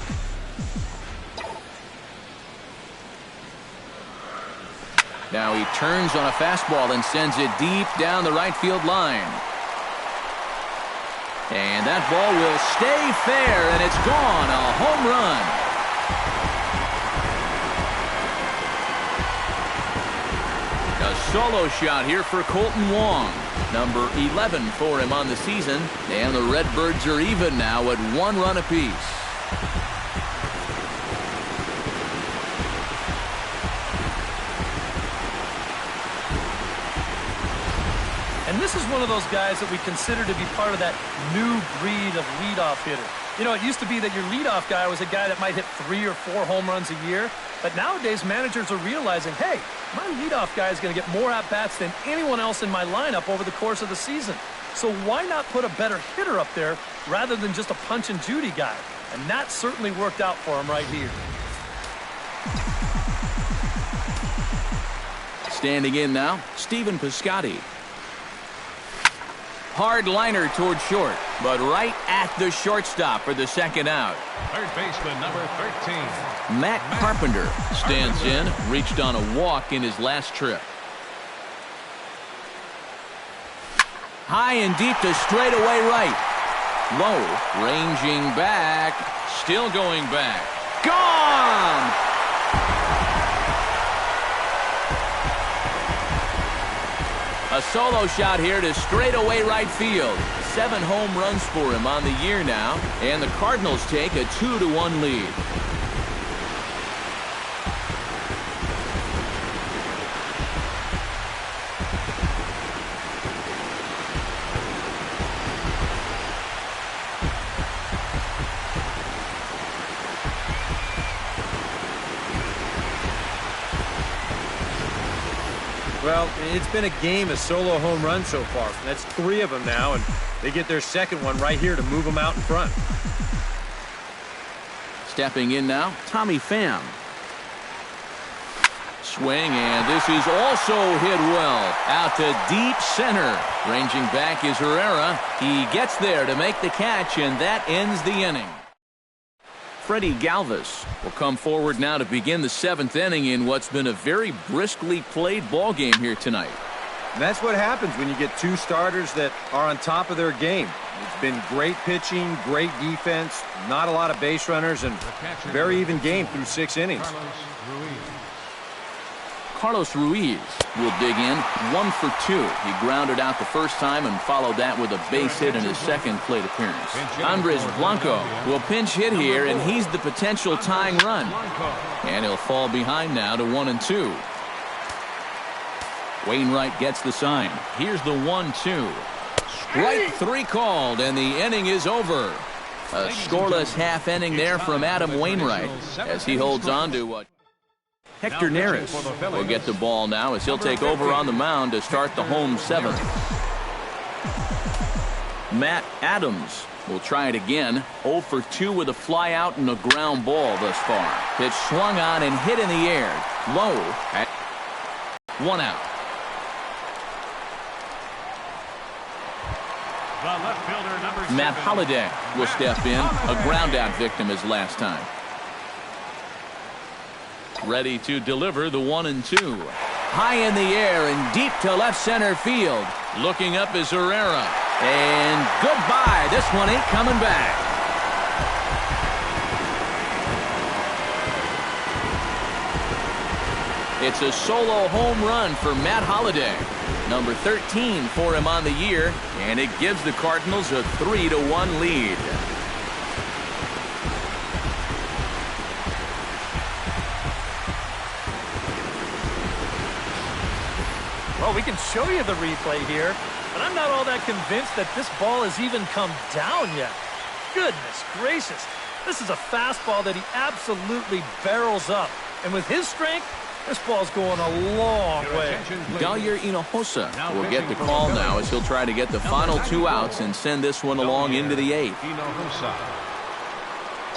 Now he turns on a fastball and sends it deep down the right field line. And that ball will stay fair, and it's gone. A home run. A solo shot here for Colton Wong. Number 11 for him on the season. And the Redbirds are even now at 1 run apiece. And this is one of those guys that we consider to be part of that new breed of leadoff hitter. You know, it used to be that your leadoff guy was a guy that might hit 3 or 4 home runs a year. But nowadays, managers are realizing, hey, my leadoff guy is going to get more at-bats than anyone else in my lineup over the course of the season. So why not put a better hitter up there rather than just a punch-and-Judy guy? And that certainly worked out for him right here. Standing in now, Stephen Piscotty. Hard liner toward short, but right at the shortstop for the second out. Third baseman, number 13. Matt Carpenter stands in, reached on a walk in his last trip. High and deep to straightaway right. Low, ranging back, still going back. Gone! A solo shot here to straightaway right field. 7 home runs for him on the year now, and the Cardinals take a 2-1 lead. Well, it's been a game of solo home runs so far. That's 3 of them now, and they get their second one right here to move them out in front. Stepping in now, Tommy Pham. Swing, and this is also hit well. Out to deep center. Ranging back is Herrera. He gets there to make the catch, and that ends the inning. Freddie Galvis will come forward now to begin the 7th inning in what's been a very briskly played ball game here tonight. And that's what happens when you get 2 starters that are on top of their game. It's been great pitching, great defense, not a lot of base runners, and very even game through 6 innings. Carlos Ruiz will dig in, 1 for 2. He grounded out the first time and followed that with a base hit in his second plate appearance. Andres Blanco will pinch hit here, and he's the potential tying run. And he'll fall behind now to 1-2. Wainwright gets the sign. Here's the 1-2. Strike 3 called, and the inning is over. A scoreless half inning there from Adam Wainwright as he holds on to what Hector Neris will get the ball now as he'll take over on the mound to start the home 7th. Matt Adams will try it again. 0 for 2 with a fly out and a ground ball thus far. Pitch swung on and hit in the air. Low at 1 out. Matt Holliday will step in. A ground out victim his last time. Ready to deliver the 1-2. High in the air and deep to left center field. Looking up is Herrera. And goodbye. This one ain't coming back. It's a solo home run for Matt Holliday. Number 13 for him on the year, and it gives the Cardinals a 3-1 lead. Well, we can show you the replay here, but I'm not all that convinced that this ball has even come down yet. Goodness gracious. This is a fastball that he absolutely barrels up. And with his strength, this ball's going a long way. Galler Hinojosa will get the call now as he'll try to get the final 2 outs and send this one along into the 8th.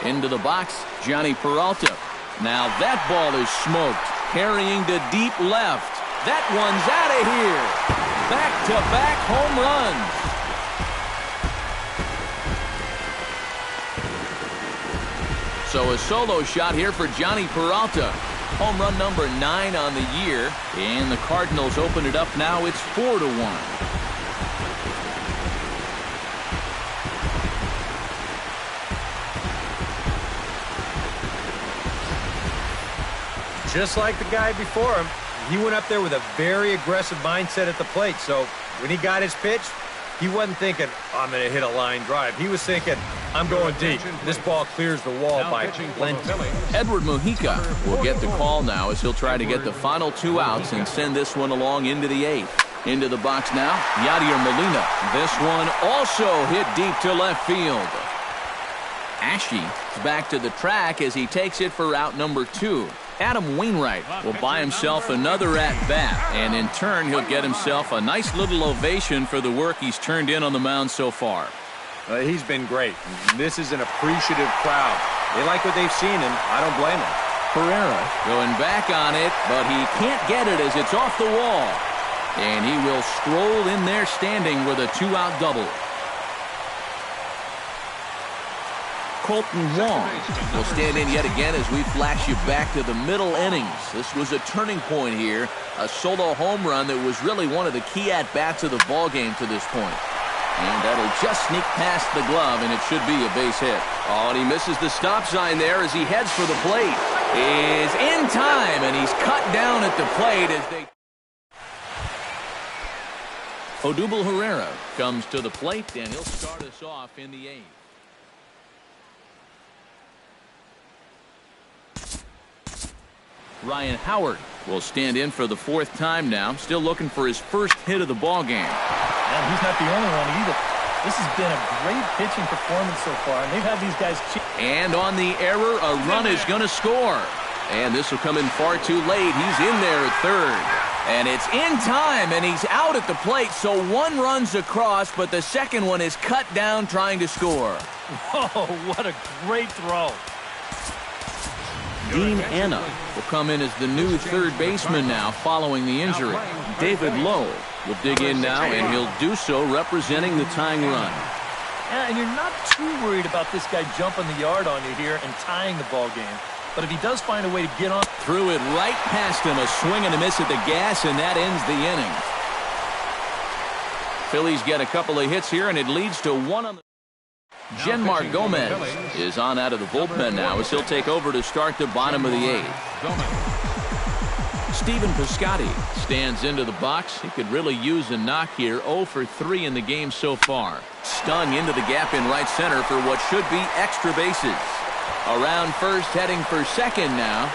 Into the box, Johnny Peralta. Now that ball is smoked, carrying to deep left. That one's out of here. Back-to-back home runs. So a solo shot here for Johnny Peralta. Home run number 9 on the year. And the Cardinals open it up now. It's 4-1. Just like the guy before him, he went up there with a very aggressive mindset at the plate. So when he got his pitch, he wasn't thinking, I'm going to hit a line drive. He was thinking, I'm going deep. This ball clears the wall by plenty. Edward Mujica will get the call now as he'll try to get the final 2 outs and send this one along into the 8th. Into the box now, Yadier Molina. This one also hit deep to left field. Ashe is back to the track as he takes it for out number 2. Adam Wainwright will buy himself another at-bat, and in turn he'll get himself a nice little ovation for the work he's turned in on the mound so far. He's been great. This is an appreciative crowd. They like what they've seen, and I don't blame them. Pereira going back on it, but he can't get it as it's off the wall. And he will stroll in there standing with a 2-out double. Colton Wong will stand in yet again as we flash you back to the middle innings. This was a turning point here, a solo home run that was really one of the key at-bats of the ballgame to this point. And that'll just sneak past the glove, and it should be a base hit. Oh, and he misses the stop sign there as he heads for the plate. Is in time, and he's cut down at the plate as they... Odubel Herrera comes to the plate, and he'll start us off in the 8th. Ryan Howard will stand in for the 4th time now, still looking for his first hit of the ball game. And he's not the only one either. This has been a great pitching performance so far, and they've had these guys... And on the error, a run is going to score. And this will come in far too late. He's in there at 3rd. And it's in time, and he's out at the plate, so 1 run's across, but the second one is cut down trying to score. Oh, what a great throw. Dean Anna will come in as the new 3rd baseman now following the injury. David Lowe will dig in now, and he'll do so representing the tying run. Yeah, and you're not too worried about this guy jumping the yard on you here and tying the ball game. But if he does find a way to get on... Threw it right past him, a swing and a miss at the gas, and that ends the inning. Phillies get a couple of hits here, and it leads to 1 on the... Genmar Gomez is on out of the bullpen now as he'll take over to start the bottom of the 8th. Stephen Piscotty stands into the box. He could really use a knock here. 0 for 3 in the game so far. Stung into the gap in right center for what should be extra bases. Around first, heading for second now.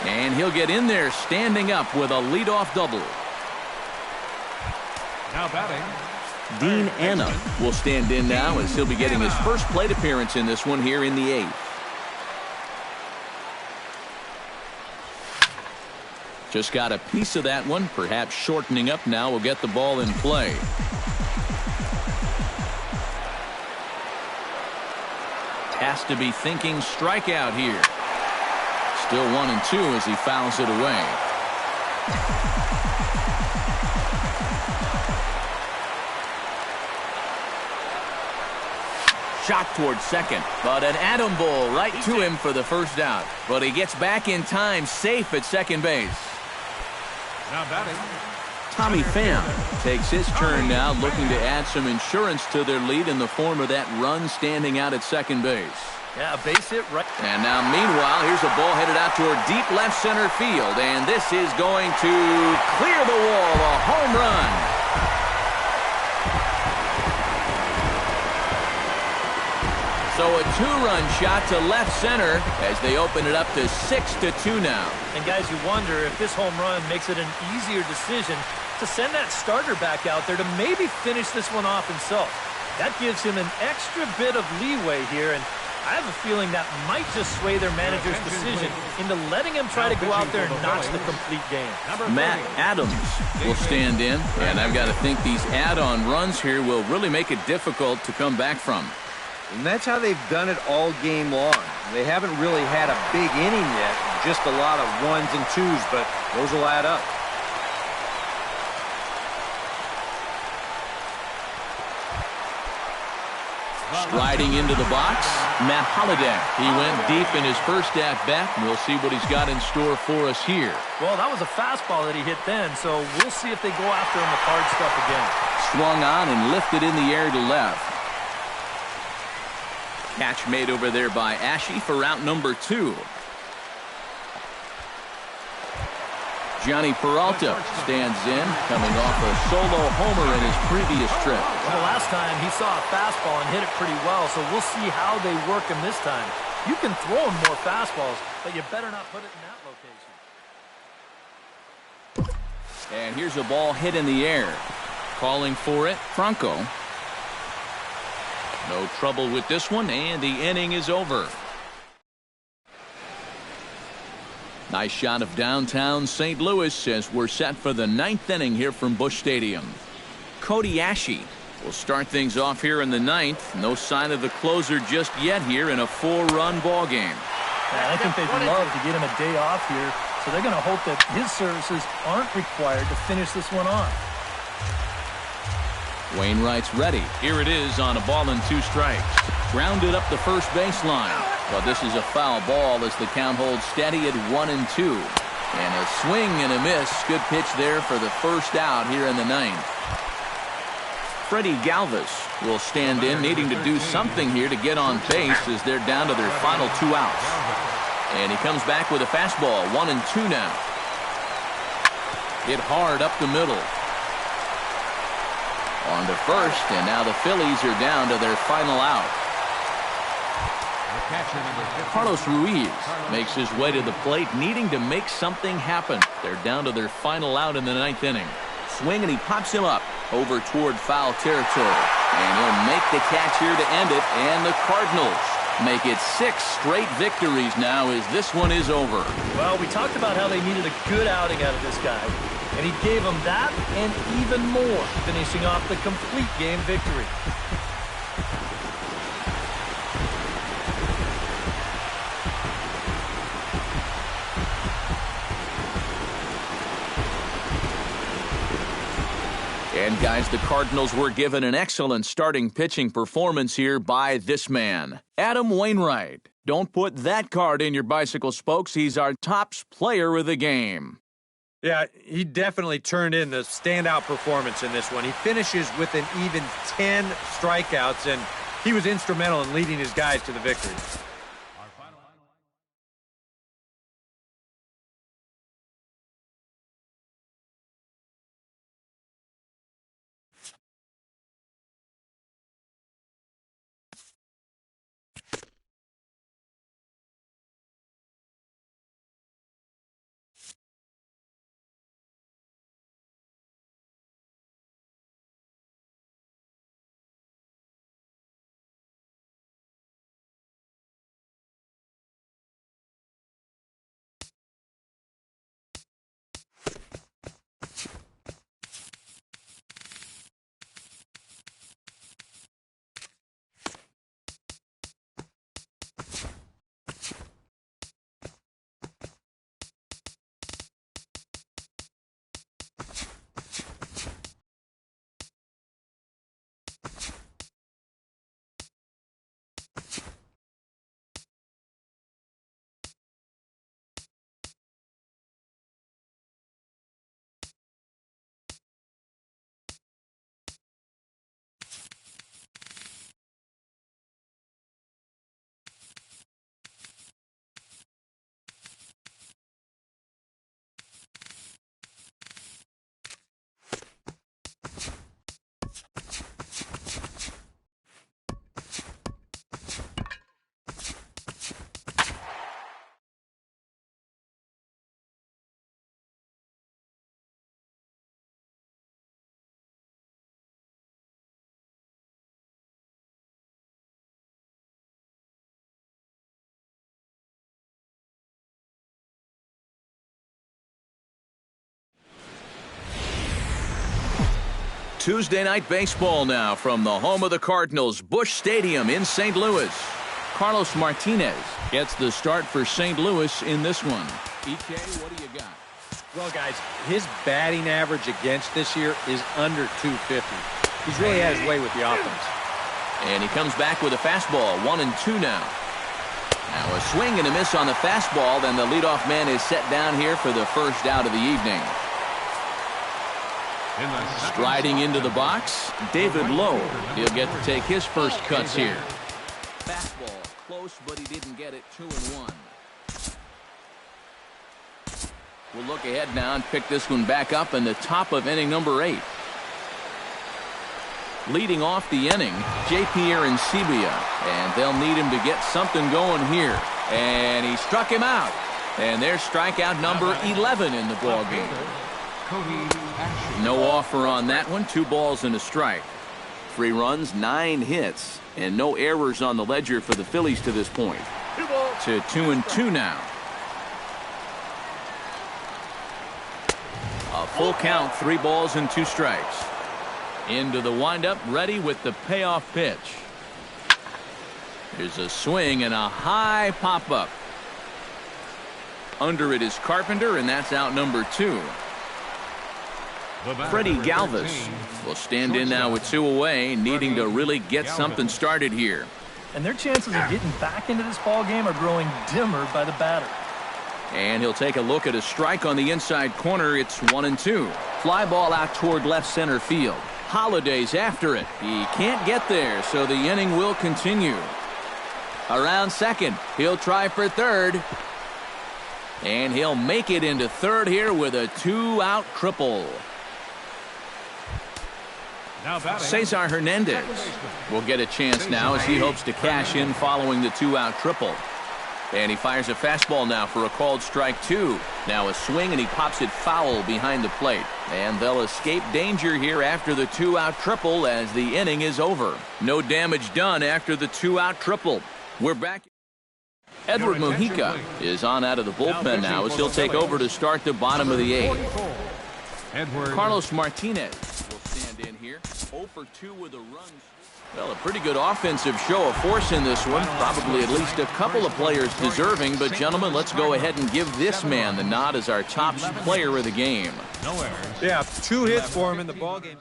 And he'll get in there standing up with a leadoff double. Now batting, Dean Anna will stand in now as he'll be getting his first plate appearance in this one here in the 8th. Just got a piece of that one, perhaps shortening up now will get the ball in play. Has to be thinking strikeout here. Still 1-2 as he fouls it away. Shot towards second, but an atom ball right to him for the first out. But he gets back in time, safe at second base. now batting, Tommy Pham takes his turn now, looking to add some insurance to their lead in the form of that run standing out at second base. Yeah, a base hit right. And now, meanwhile, here's a ball headed out toward deep left center field. And this is going to clear the wall, a home run. So a two-run shot to left center as they open it up to 6-2 now. And guys, you wonder if this home run makes it an easier decision to send that starter back out there to maybe finish this one off himself. That gives him an extra bit of leeway here, and I have a feeling that might just sway their manager's decision into letting him try to go out there and notch the complete game. Matt Adams will stand in, and I've got to think these add-on runs here will really make it difficult to come back from. And that's how they've done it all game long. They haven't really had a big inning yet, just a lot of ones and twos, but those will add up. Striding into the box, Matt Holliday. He went deep in his first at-bat, and we'll see what he's got in store for us here. Well, that was a fastball that he hit then, so we'll see if they go after him with hard stuff again. Swung on and lifted in the air to left. Catch made over there by Ashe for out number 2. Johnny Peralta stands in, coming off a solo homer in his previous trip. Well, the last time he saw a fastball and hit it pretty well, so we'll see how they work him this time. You can throw him more fastballs, but you better not put it in that location. And here's a ball hit in the air. Calling for it, Franco. No trouble with this one, and the inning is over. Nice shot of downtown St. Louis as we're set for the 9th inning here from Busch Stadium. Cody Ashe will start things off here in the 9th. No sign of the closer just yet here in a 4-run ball game. Yeah, I think they'd love to get him a day off here, so they're going to hope that his services aren't required to finish this one off. Wainwright's ready. Here it is on a ball and 2 strikes. Grounded up the first baseline. But this is a foul ball as the count holds steady at 1-2. And a swing and a miss. Good pitch there for the first out here in the 9th. Freddie Galvis will stand in, needing to do something here to get on base as they're down to their final 2 outs. And he comes back with a fastball, 1-2 now. Hit hard up the middle. On to first, and now the Phillies are down to their final out. Carlos Ruiz makes his way to the plate, needing to make something happen. They're down to their final out in the 9th inning. Swing, and he pops him up over toward foul territory. And he'll make the catch here to end it, and the Cardinals make it 6 straight victories now as this one is over. Well, we talked about how they needed a good outing out of this guy, and he gave them that and even more, finishing off the complete game victory. And guys, the Cardinals were given an excellent starting pitching performance here by this man, Adam Wainwright. Don't put that card in your bicycle spokes. He's our top player of the game. Yeah, he definitely turned in the standout performance in this one. He finishes with an even 10 strikeouts, and he was instrumental in leading his guys to the victory. Tuesday Night Baseball now from the home of the Cardinals, Busch Stadium in St. Louis. Carlos Martinez gets the start for St. Louis in this one. EK, what do you got? Well, guys, his batting average against this year is under 250. He's really had his way with the offense. And he comes back with a fastball, 1-2 now. Now a swing and a miss on the fastball, then the leadoff man is set down here for the first out of the evening. Striding into the box, David Lowe. He'll get to take his first cuts here. Fastball, close, but he didn't get it. 2-1. We'll look ahead now and pick this one back up in the top of inning number 8. Leading off the inning, J.P. Arancibia, and they'll need him to get something going here. And he struck him out. And there's strikeout number 11 in the ballgame. No offer on that one. 2 balls and a strike. 3 runs, 9 hits, and no errors on the ledger for the Phillies to this point. To 2-2 now. A full count, 3 balls and 2 strikes. Into the windup, ready with the payoff pitch. There's a swing and a high pop-up. Under it is Carpenter, and that's out number 2. Freddie Galvis will stand in now with 2 away, needing to really get something started here. And their chances of getting back into this ball game are growing dimmer by the batter. And he'll take a look at a strike on the inside corner. It's 1-2. Fly ball out toward left center field. Holiday's after it. He can't get there, so the inning will continue. Around second, he'll try for third. And he'll make it into third here with a 2-out triple. Cesar Hernandez will get a chance now as he hopes to cash in following the 2-out triple. And he fires a fastball now for a called strike 2. Now a swing, and he pops it foul behind the plate. And they'll escape danger here after the 2-out triple as the inning is over. No damage done after the 2-out triple. We're back. Edward Mujica is on out of the bullpen now as he'll take over to start the bottom of the 8th. Carlos Martinez will stand in here. 0 for 2 with a run. Well, a pretty good offensive show of force in this one. Probably at least a couple of players deserving. But, gentlemen, let's go ahead and give this man the nod as our top player of the game. Yeah, 2 hits for him in the ballgame.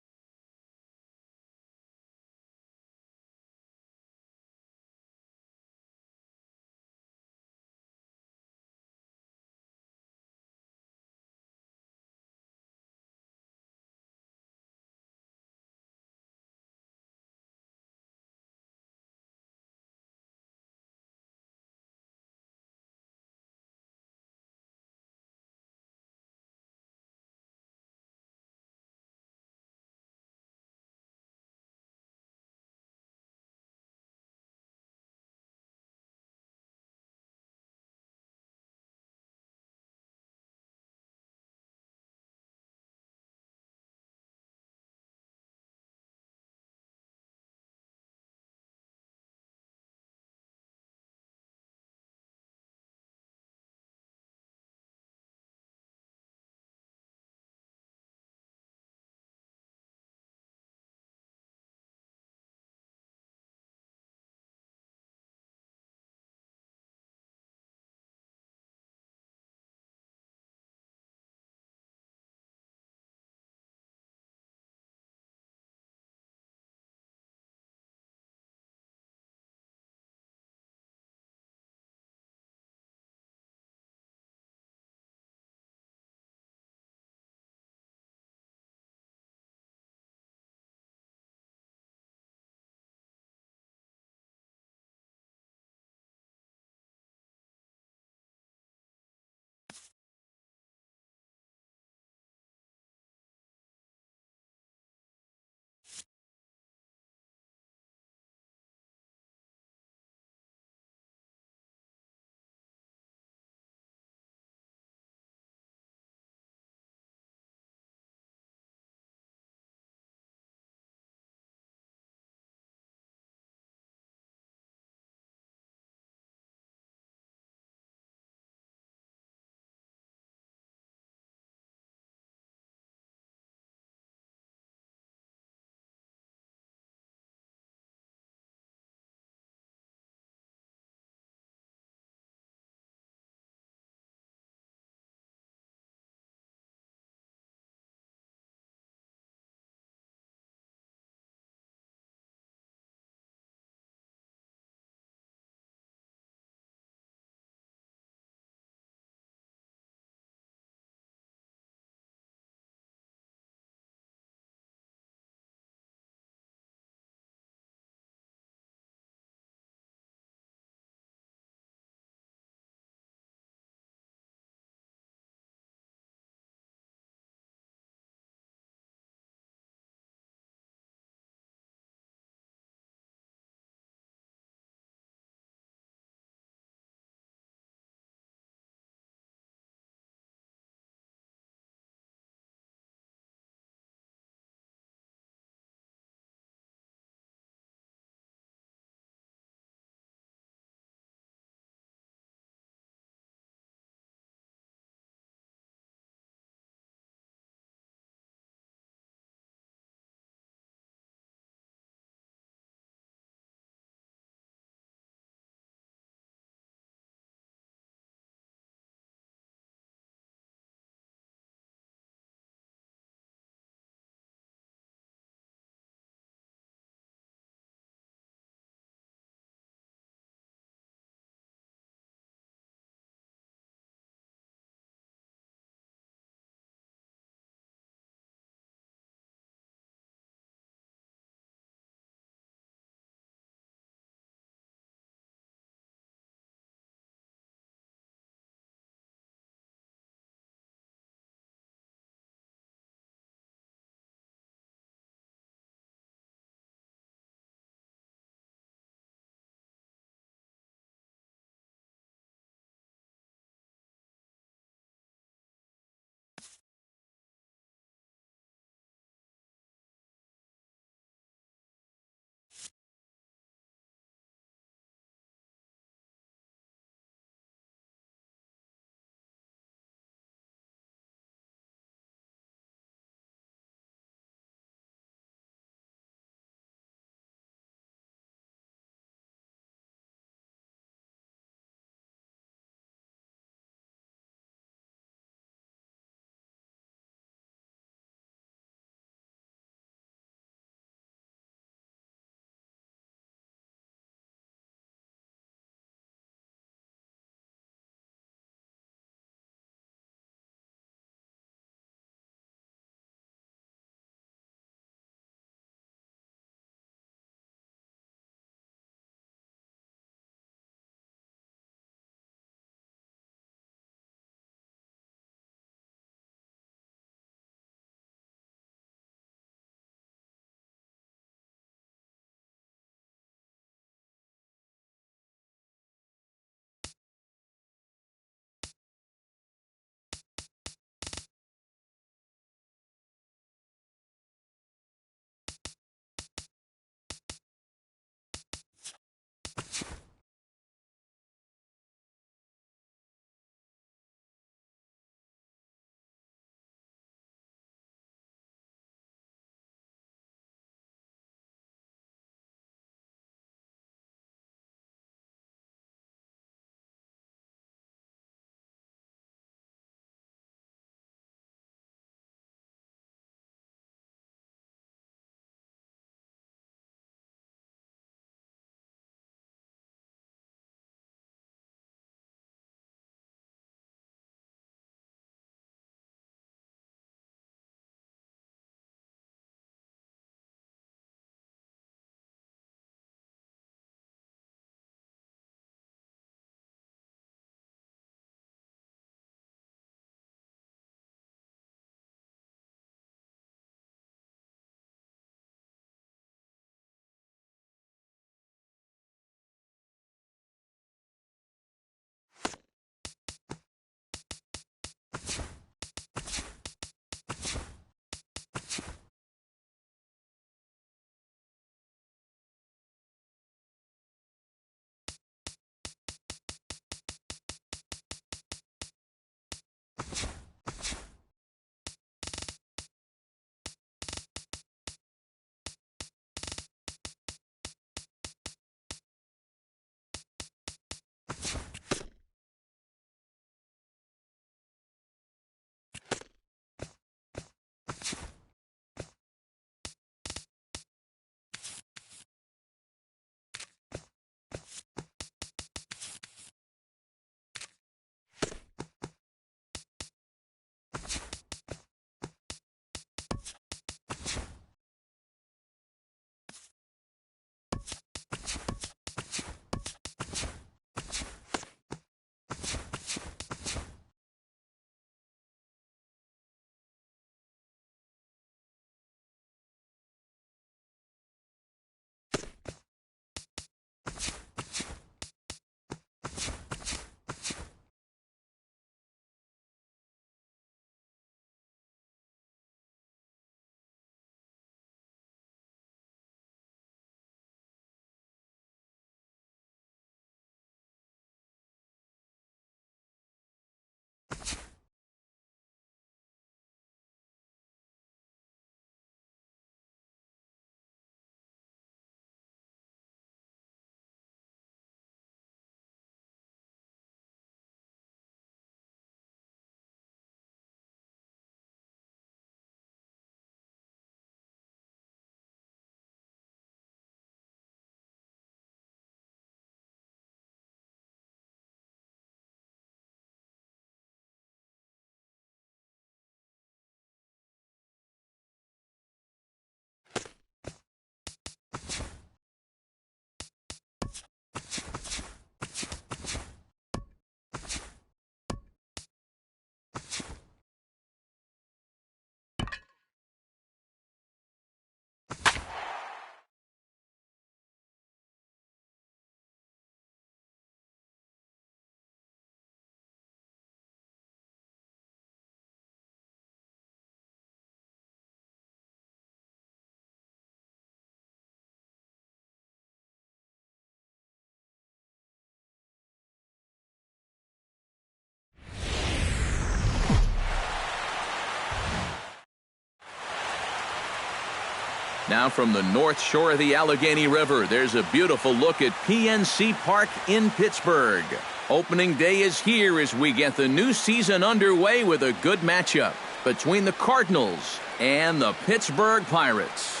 Now from the north shore of the Allegheny River, there's a beautiful look at PNC Park in Pittsburgh. Opening day is here as we get the new season underway with a good matchup between the Cardinals and the Pittsburgh Pirates.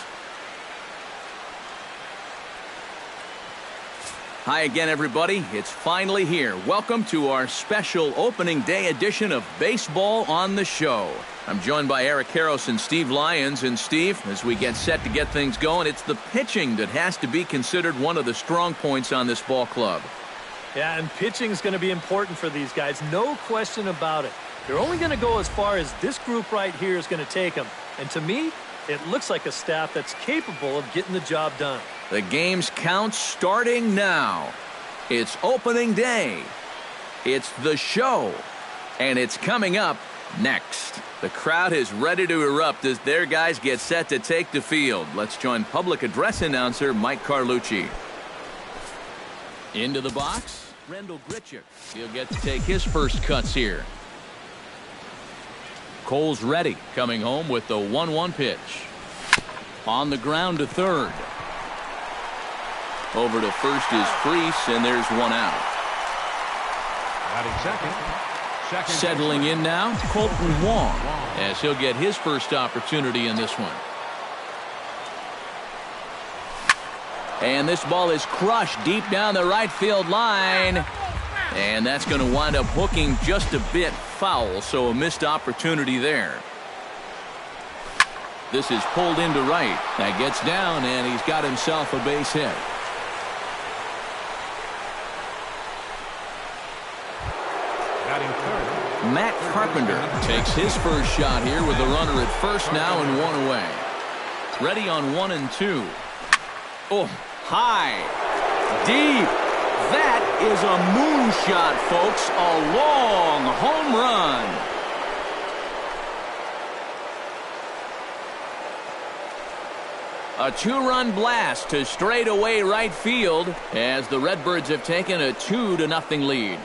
Hi again, everybody. It's finally here. Welcome to our special opening day edition of Baseball on the Show. I'm joined by Eric Karros and Steve Lyons. And Steve, as we get set to get things going, it's the pitching that has to be considered one of the strong points on this ball club. Yeah, and pitching is going to be important for these guys. No question about it. They're only going to go as far as this group right here is going to take them. And to me, it looks like a staff that's capable of getting the job done. The game's count starting now. It's opening day. It's the show. And it's coming up next. The crowd is ready to erupt as their guys get set to take the field. Let's join public address announcer Mike Carlucci. Into the box, Rendell Grichuk. He'll get to take his first cuts here. Cole's ready, coming home with the 1-1 pitch. On the ground to third. Over to first is Freese, and there's one out. Second. Settling in now, Colton Wong, as he'll get his first opportunity in this one. And this ball is crushed deep down the right field line. And that's going to wind up hooking just a bit foul, so a missed opportunity there. This is pulled into right. That gets down, and he's got himself a base hit. Matt Carpenter takes his first shot here with the runner at first now and one away. Ready on 1 and 2. Oh, high, deep. That is a moonshot, folks. A long home run. A 2-run blast to straightaway right field as the Redbirds have taken a 2-0 lead.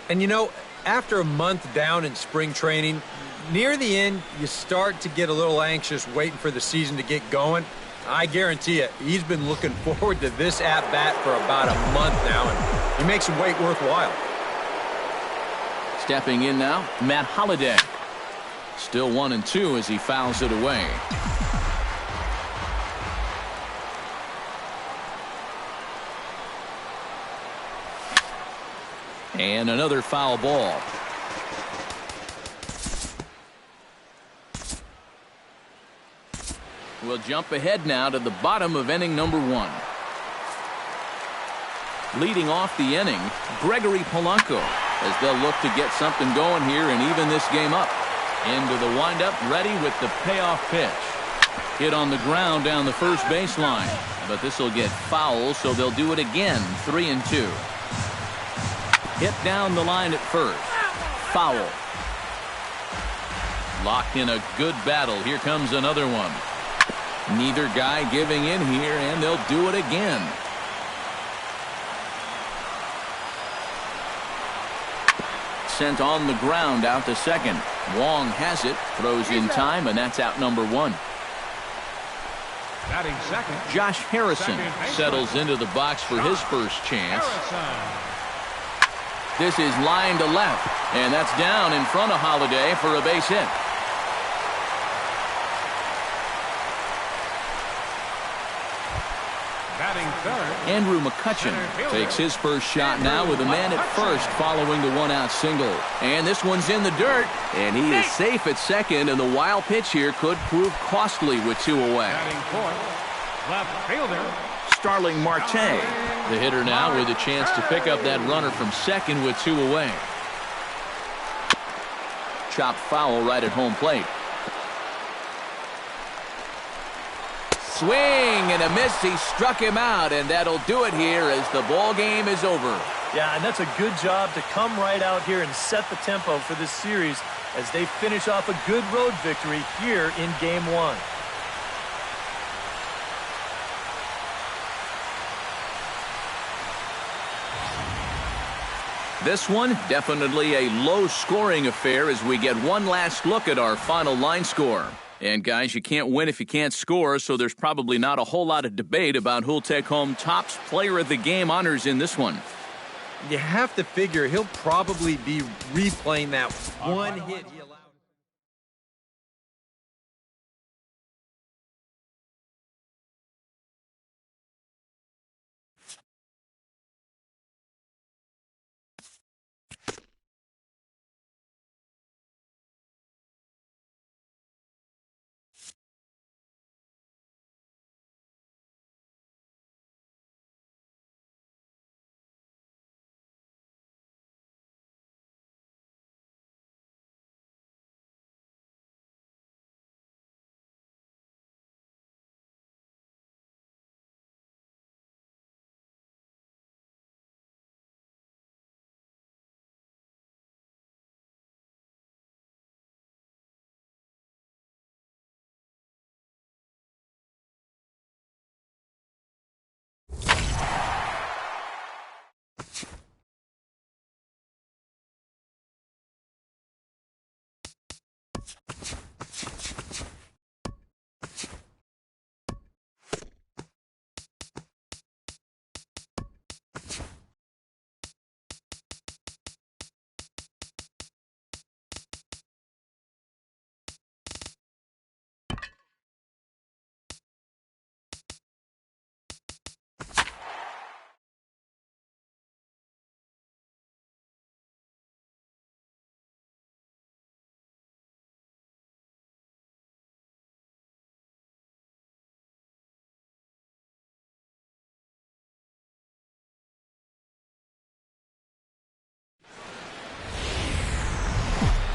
And you know, after a month down in spring training, near the end, you start to get a little anxious waiting for the season to get going. I guarantee you, he's been looking forward to this at-bat for about a month now, and he makes him wait worthwhile. Stepping in now, Matt Holliday. Still 1 and 2 as he fouls it away. And another foul ball. We'll jump ahead now to the bottom of inning number 1. Leading off the inning, Gregory Polanco, as they'll look to get something going here and even this game up. Into the windup, ready with the payoff pitch. Hit on the ground down the first baseline, but this will get foul, so they'll do it again. 3 and 2. Hit down the line at first. Foul. Locked in a good battle. Here comes another one. Neither guy giving in here, and they'll do it again. Sent on the ground out to second. Wong has it, throws in time, and that's out number 1. Batting second. Josh Harrison settles into the box for his first chance. This is line to left, and that's down in front of Holliday for a base hit. Batting third. Andrew McCutcheon takes his first shot now with a man at first following the 1-out single. And this one's in the dirt, and he is safe at second, and the wild pitch here could prove costly with 2 away. Batting fourth. Left fielder. Starling Marte, the hitter now with a chance to pick up that runner from second with 2 away. Chopped foul right at home plate. Swing and a miss. He struck him out, and that'll do it here as the ball game is over. Yeah, and that's a good job to come right out here and set the tempo for this series as they finish off a good road victory here in Game 1. This one, definitely a low-scoring affair as we get one last look at our final line score. And, guys, you can't win if you can't score, so there's probably not a whole lot of debate about who'll take home Topps Player of the Game honors in this one. You have to figure he'll probably be replaying that one hit he allowed.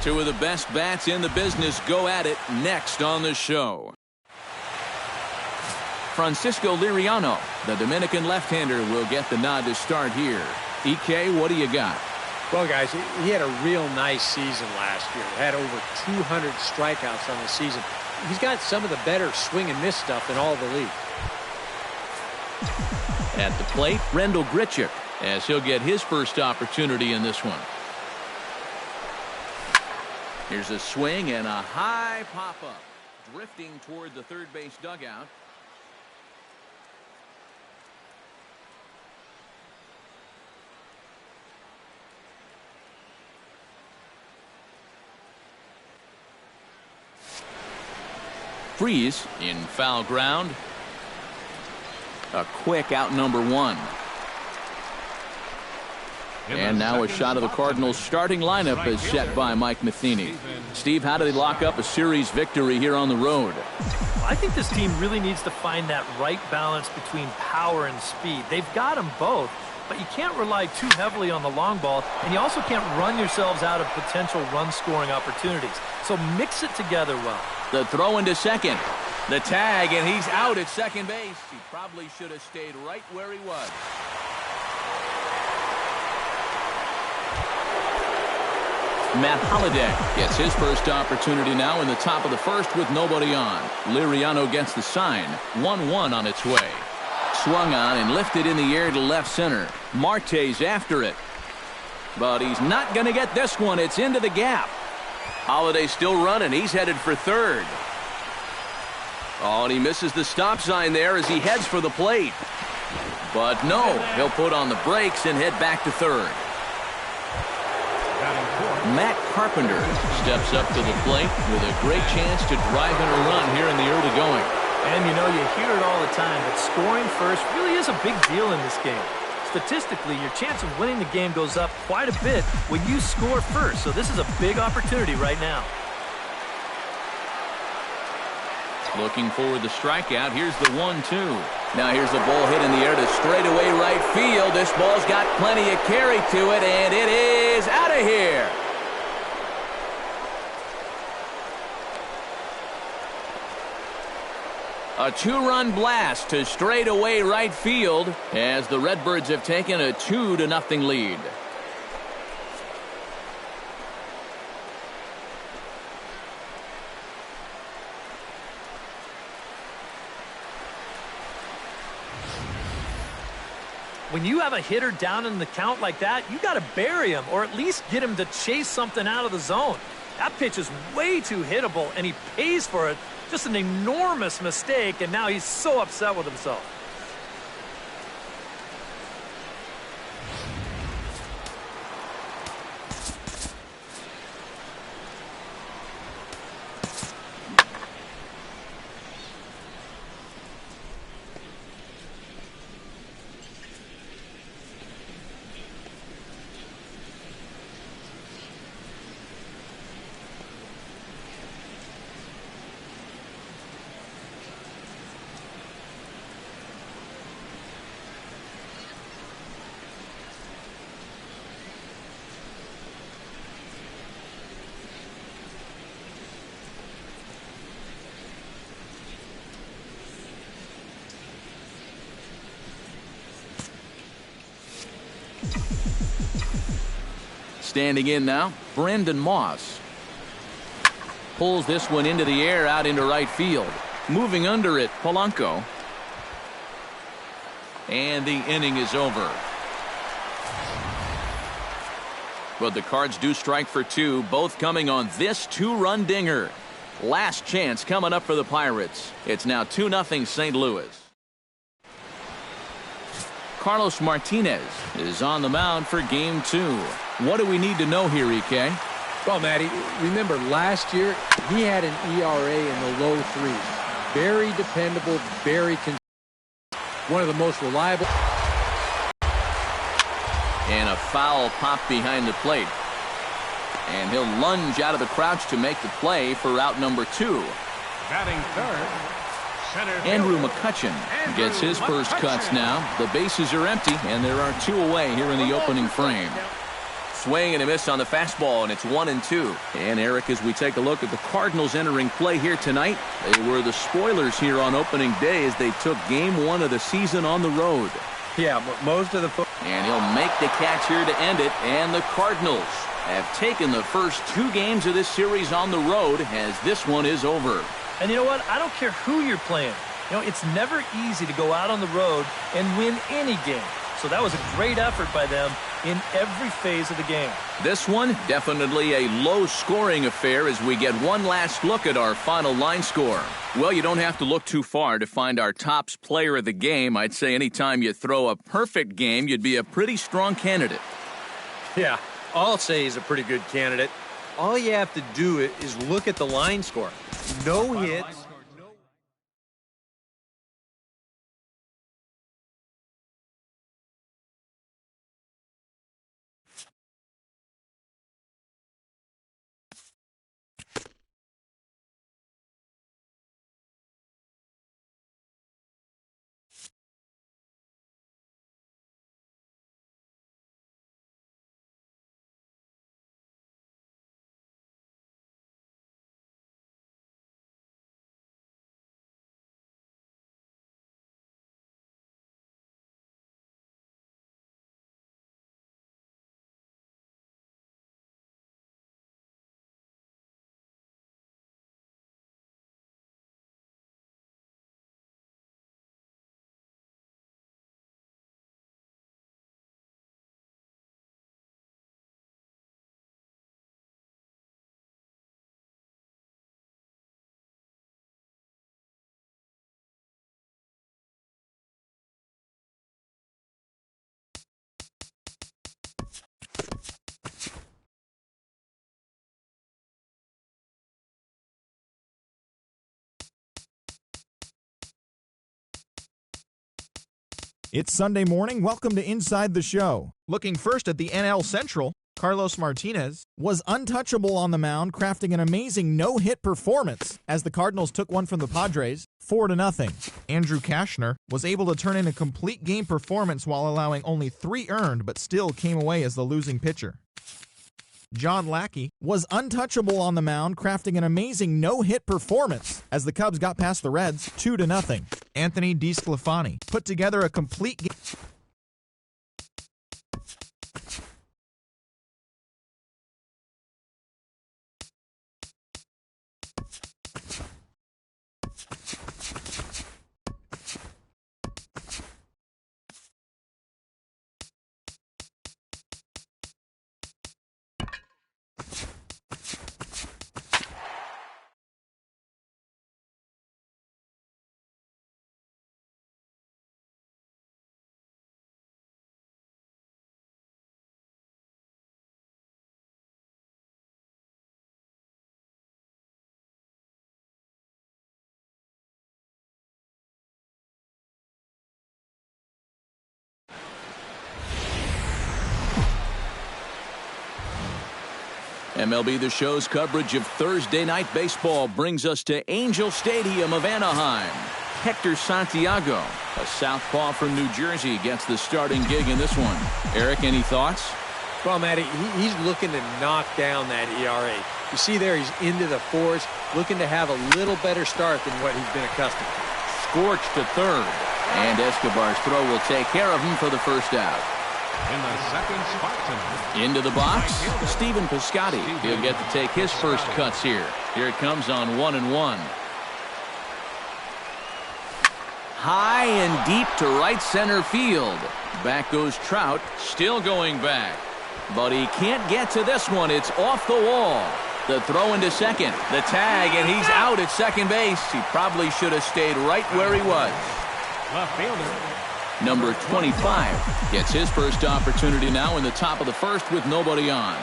Two of the best bats in the business go at it next on the show. Francisco Liriano, the Dominican left-hander, will get the nod to start here. EK, what do you got? Well, guys, he had a real nice season last year. Had over 200 strikeouts on the season. He's got some of the better swing and miss stuff in all of the league. At the plate, Rendell Grichuk, as he'll get his first opportunity in this one. Here's a swing and a high pop-up, drifting toward the third base dugout. Freeze in foul ground. A quick out number one. And now a shot of the Cardinals' starting lineup is set by Mike Matheny. Steve, how do they lock up a series victory here on the road? I think this team really needs to find that right balance between power and speed. They've got them both, but you can't rely too heavily on the long ball, and you also can't run yourselves out of potential run-scoring opportunities. So mix it together well. The throw into second. The tag, and he's out at second base. He probably should have stayed right where he was. Matt Holliday gets his first opportunity now in the top of the first with nobody on. Liriano gets the sign. 1-1 on its way. Swung on and lifted in the air to left center. Marte's after it. But he's not going to get this one. It's into the gap. Holliday still running. He's headed for third. Oh, and he misses the stop sign there as he heads for the plate. But no, he'll put on the brakes and head back to third. Matt Carpenter steps up to the plate with a great chance to drive in a run here in the early going. And you know, you hear it all the time, but scoring first really is a big deal in this game. Statistically, your chance of winning the game goes up quite a bit when you score first, so this is a big opportunity right now. Looking for the strikeout. Here's the 1-2. Now here's the ball hit in the air to straightaway right field. This ball's got plenty of carry to it, and it is out of here. A two-run blast to straightaway right field as the Redbirds have taken a 2-0 lead. When you have a hitter down in the count like that, you got to bury him or at least get him to chase something out of the zone. That pitch is way too hittable, and he pays for it. Just an enormous mistake, and now he's so upset with himself. Standing in now, Brandon Moss. Pulls this one into the air out into right field. Moving under it, Polanco. And the inning is over. But the Cards do strike for two, both coming on this two-run dinger. Last chance coming up for the Pirates. It's now 2-0 St. Louis. Carlos Martinez is on the mound for game two. What do we need to know here, EK? Well, Matty, remember last year he had an ERA in the low threes. Very dependable, very consistent. One of the most reliable. And a foul pop behind the plate. And he'll lunge out of the crouch to make the play for out number two. Batting third, center Andrew fielder, McCutcheon Andrew gets his first cuts McCutcheon. now. The bases are empty, and there are two away here in the opening frame. Swing and a miss on the fastball, and it's 1-2. And, Eric, as we take a look at the Cardinals entering play here tonight, they were the spoilers here on opening day as they took game one of the season on the road. Yeah, most of the And he'll make the catch here to end it, and the Cardinals have taken the first two games of this series on the road as this one is over. And you know what? I don't care who you're playing. You know, it's never easy to go out on the road and win any game. So that was a great effort by them in every phase of the game. This one, definitely a low-scoring affair as we get one last look at our final line score. Well, you don't have to look too far to find our tops player of the game. I'd say anytime you throw a perfect game, you'd be a pretty strong candidate. Yeah, I'll say he's a pretty good candidate. All you have to do is look at the line score. No hits. It's Sunday morning. Welcome to Inside the Show. Looking first at the NL Central, Carlos Martinez was untouchable on the mound, crafting an amazing no-hit performance as the Cardinals took one from the Padres 4-0. Andrew Cashner was able to turn in a complete game performance while allowing only 3 earned, but still came away as the losing pitcher. John Lackey was untouchable on the mound, crafting an amazing no-hit performance as the Cubs got past the Reds 2-0. Anthony DeSclafani put together a complete game. MLB The Show's coverage of Thursday night baseball brings us to Angel Stadium of Anaheim. Hector Santiago, a southpaw from New Jersey, gets the starting gig in this one. Eric, any thoughts? Well, Matty, he's looking to knock down that ERA. You see there, he's into the fours, looking to have a little better start than what he's been accustomed to. Scorched to third, and Escobar's throw will take care of him for the first out. In the second spot tonight. Into the box, Stephen Piscotty. He'll get to take his first cuts here. Here it comes on 1-1. High and deep to right center field. Back goes Trout, still going back. But he can't get to this one. It's off the wall. The throw into second. The tag, and he's out at second base. He probably should have stayed right where he was. Left fielder. Number 25 gets his first opportunity now in the top of the first with nobody on.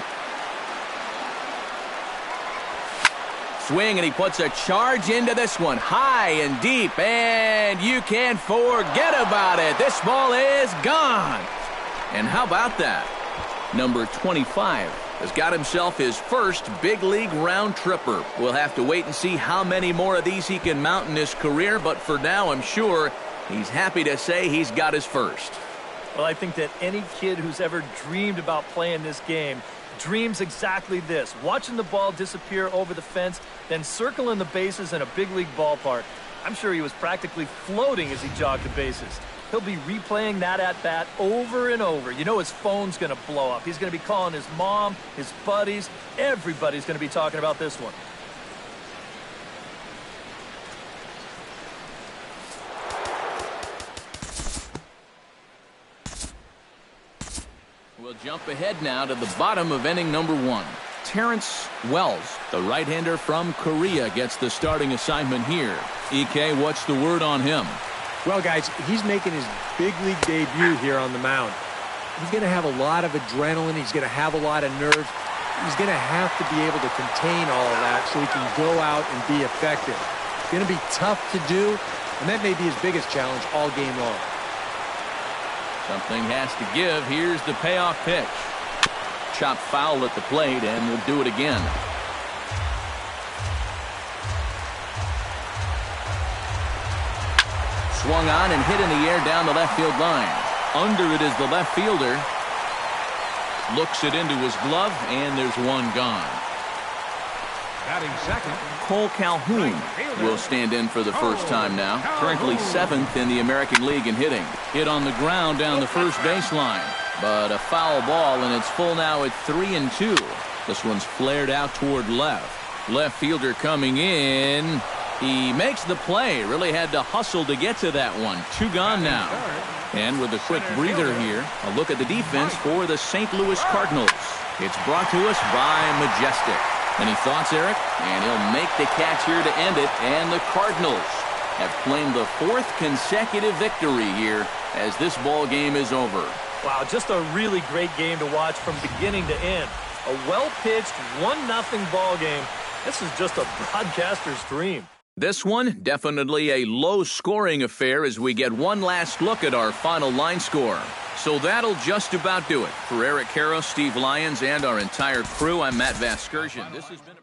Swing, and he puts a charge into this one. High and deep, and you can't forget about it. This ball is gone. And how about that? Number 25 has got himself his first big league round tripper. We'll have to wait and see how many more of these he can mount in his career, but for now I'm sure he's happy to say he's got his first. Well, I think that any kid who's ever dreamed about playing this game dreams exactly this. Watching the ball disappear over the fence, then circling the bases in a big league ballpark. I'm sure he was practically floating as he jogged the bases. He'll be replaying that at-bat over and over. You know his phone's going to blow up. He's going to be calling his mom, his buddies. Everybody's going to be talking about this one. We'll jump ahead now to the bottom of inning number 1. Terrence Wells, the right-hander from Korea, gets the starting assignment here. EK, what's the word on him? Well, guys, he's making his big league debut here on the mound. He's going to have a lot of adrenaline. He's going to have a lot of nerves. He's going to have to be able to contain all of that so he can go out and be effective. It's going to be tough to do, and that may be his biggest challenge all game long. Something has to give. Here's the payoff pitch. Chop foul at the plate, and we'll do it again. Swung on and hit in the air down the left field line. Under it is the left fielder. Looks it into his glove, and there's one gone. Batting second. Cole Calhoun will stand in for the first time now. Currently 7th in the American League in hitting. Hit on the ground down the first baseline. But a foul ball, and it's full now at 3-2. This one's flared out toward left. Left fielder coming in. He makes the play. Really had to hustle to get to that one. 2 gone now. And with a quick breather here, a look at the defense for the St. Louis Cardinals. It's brought to us by Majestic. Any thoughts, Eric? And he'll make the catch here to end it. And the Cardinals have claimed the 4th consecutive victory here as this ball game is over. Wow, just a really great game to watch from beginning to end. A well-pitched 1-0 ball game. This is just a broadcaster's dream. This one, definitely a low-scoring affair as we get one last look at our final line score. So that'll just about do it. For Eric Karros, Steve Lyons, and our entire crew, I'm Matt Vasgersian. This has been a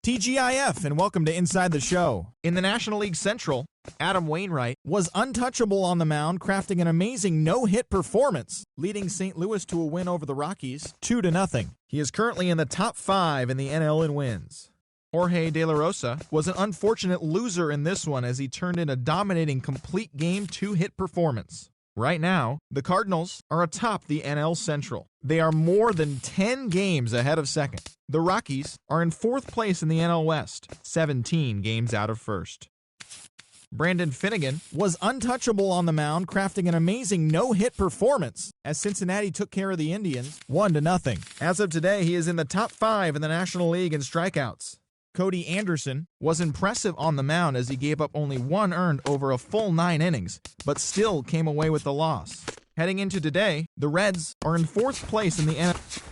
TGIF, and welcome to Inside the Show. In the National League Central, Adam Wainwright was untouchable on the mound, crafting an amazing no-hit performance, leading St. Louis to a win over the Rockies 2-0. He is currently in the top 5 in the NL in wins. Jorge De La Rosa was an unfortunate loser in this one as he turned in a dominating complete game 2-hit performance. Right now, the Cardinals are atop the NL Central. They are more than 10 games ahead of second. The Rockies are in 4th place in the NL West, 17 games out of first. Brandon Finnegan was untouchable on the mound, crafting an amazing no-hit performance as Cincinnati took care of the Indians 1-0. As of today, he is in the top 5 in the National League in strikeouts. Cody Anderson was impressive on the mound as he gave up only 1 earned over a full 9 innings, but still came away with the loss. Heading into today, the Reds are in 4th place in the NFL.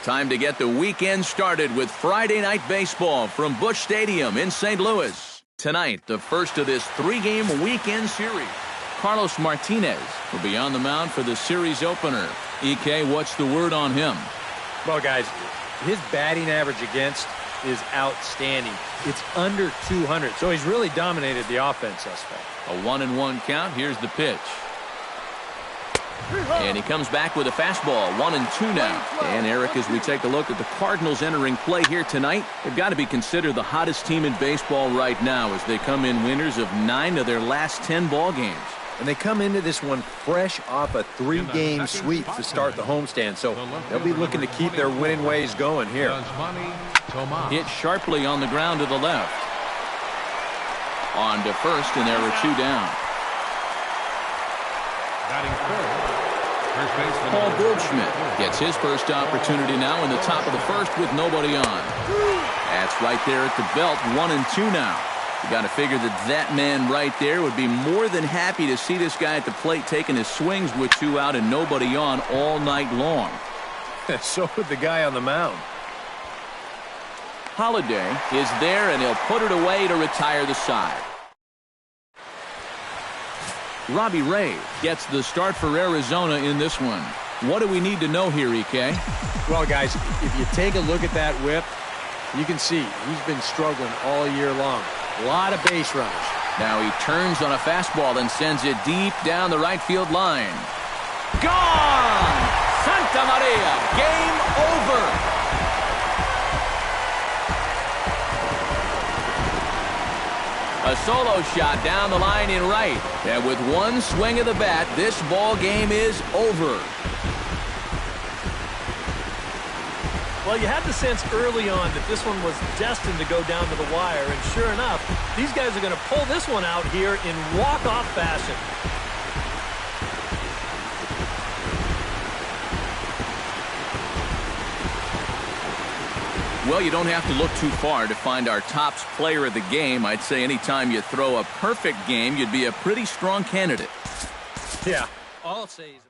Time to get the weekend started with Friday Night Baseball from Busch Stadium in St. Louis. Tonight, the first of this 3-game weekend series. Carlos Martinez will be on the mound for the series opener. EK, what's the word on him? Well, guys, his batting average against is outstanding. It's under 200, so he's really dominated the offense thus far. A 1-1 count. Here's the pitch. And he comes back with a fastball, 1-2 now. And Eric, as we take a look at the Cardinals entering play here tonight, they've got to be considered the hottest team in baseball right now as they come in winners of 9 of their last 10 ball games. And they come into this one fresh off a 3-game sweep to start the homestand, so they'll be looking to keep their winning ways going here. Hit sharply on the ground to the left. On to first, and there are 2 down. Batting third, first baseman Paul Goldschmidt gets his first opportunity now in the top of the first with nobody on. That's right there at the belt, 1-2 now. You got to figure that man right there would be more than happy to see this guy at the plate taking his swings with 2 out and nobody on all night long. So would the guy on the mound. Holiday is there, and he'll put it away to retire the side. Robbie Ray gets the start for Arizona in this one. What do we need to know here, EK? Well, guys, if you take a look at that whip, you can see he's been struggling all year long. A lot of base runners. Now he turns on a fastball and sends it deep down the right field line. Gone! Santa Maria, game over. A solo shot down the line in right. And with one swing of the bat, this ball game is over. Well, you had the sense early on that this one was destined to go down to the wire, and sure enough, these guys are going to pull this one out here in walk-off fashion. Well, you don't have to look too far to find our tops player of the game. I'd say anytime you throw a perfect game, you'd be a pretty strong candidate. Yeah, all I'll say is...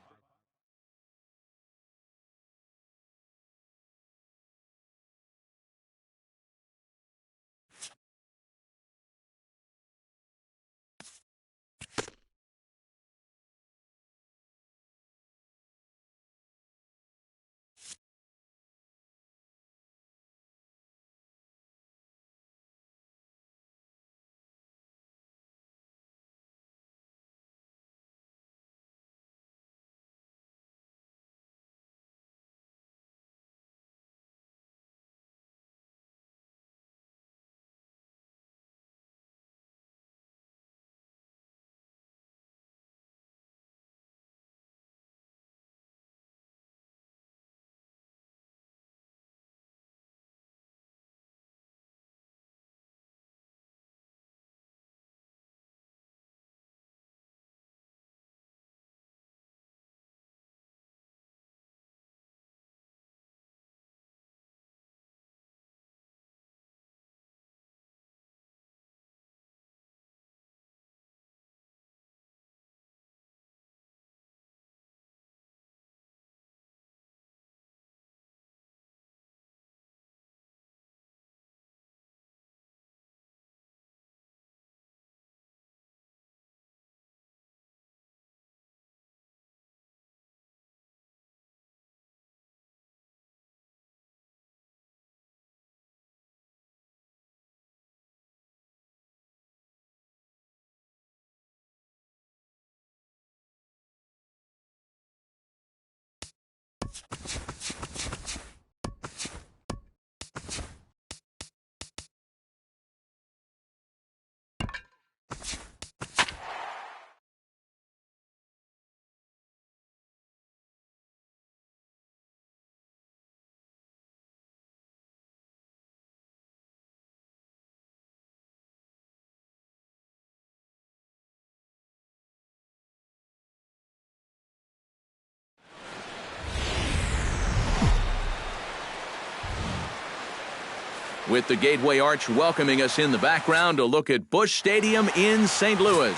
With the Gateway Arch welcoming us in the background, a look at Busch Stadium in St. Louis.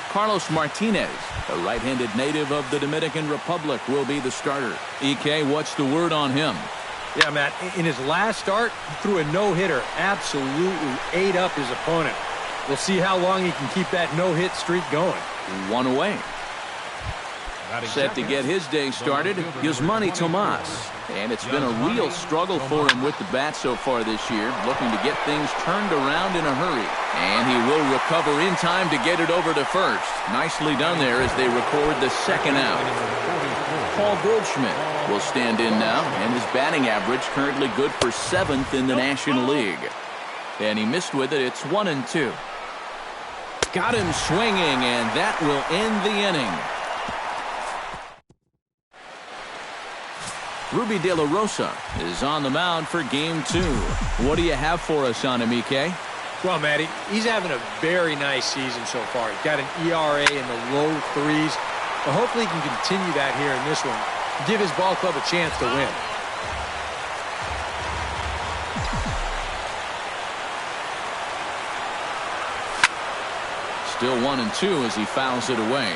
Carlos Martinez, a right-handed native of the Dominican Republic, will be the starter. EK, what's the word on him? Yeah, Matt, in his last start, he threw a no-hitter, absolutely ate up his opponent. We'll see how long he can keep that no-hit streak going. One away. Set to get his day started, Yasmani Tomas. And it's been a real struggle for him with the bat so far this year, looking to get things turned around in a hurry. And he will recover in time to get it over to first. Nicely done there as they record the second out. Paul Goldschmidt will stand in now, and his batting average currently good for 7th in the National League. And he missed with it. It's 1-2. Got him swinging, and that will end the inning. Ruby De La Rosa is on the mound for game 2. What do you have for us on him, EK? Well, Matty, he's having a very nice season so far. He's got an ERA in the low 3s. But hopefully he can continue that here in this one and give his ball club a chance to win. Still 1-2 as he fouls it away.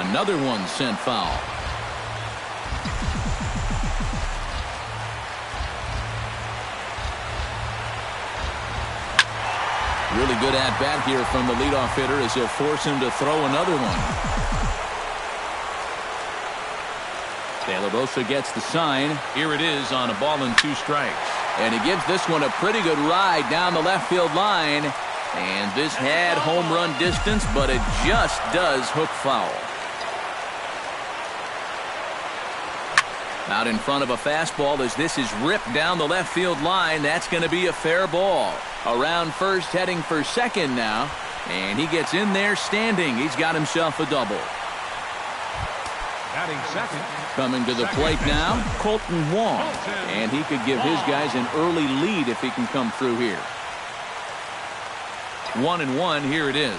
Another one sent foul. Really good at-bat here from the leadoff hitter as he'll force him to throw another one. De La Rosa gets the sign. Here it is on a ball and 2 strikes. And he gives this one a pretty good ride down the left field line. And this had home run distance, but it just does hook foul. Out in front of a fastball as this is ripped down the left field line. That's going to be a fair ball. Around first, heading for second now. And he gets in there standing. He's got himself a double. Batting second. Coming to the plate now, Colton Wong. And he could give his guys an early lead if he can come through here. 1-1, here it is.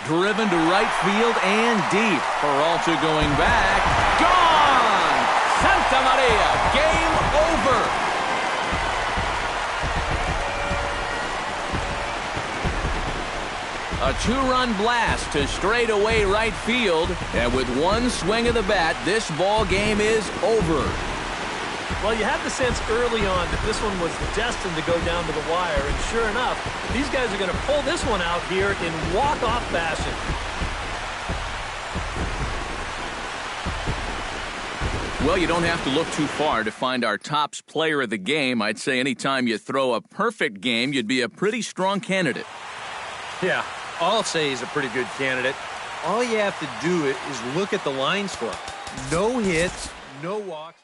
Driven to right field and deep. Peralta going back. Gone! Santa Maria, game over. A 2-run blast to straightaway right field. And with one swing of the bat, this ball game is over. Well, you had the sense early on that this one was destined to go down to the wire. And sure enough, these guys are going to pull this one out here in walk-off fashion. Well, you don't have to look too far to find our tops player of the game. I'd say anytime you throw a perfect game, you'd be a pretty strong candidate. Yeah, I'll say he's a pretty good candidate. All you have to do is look at the lines for him. No hits, no walks.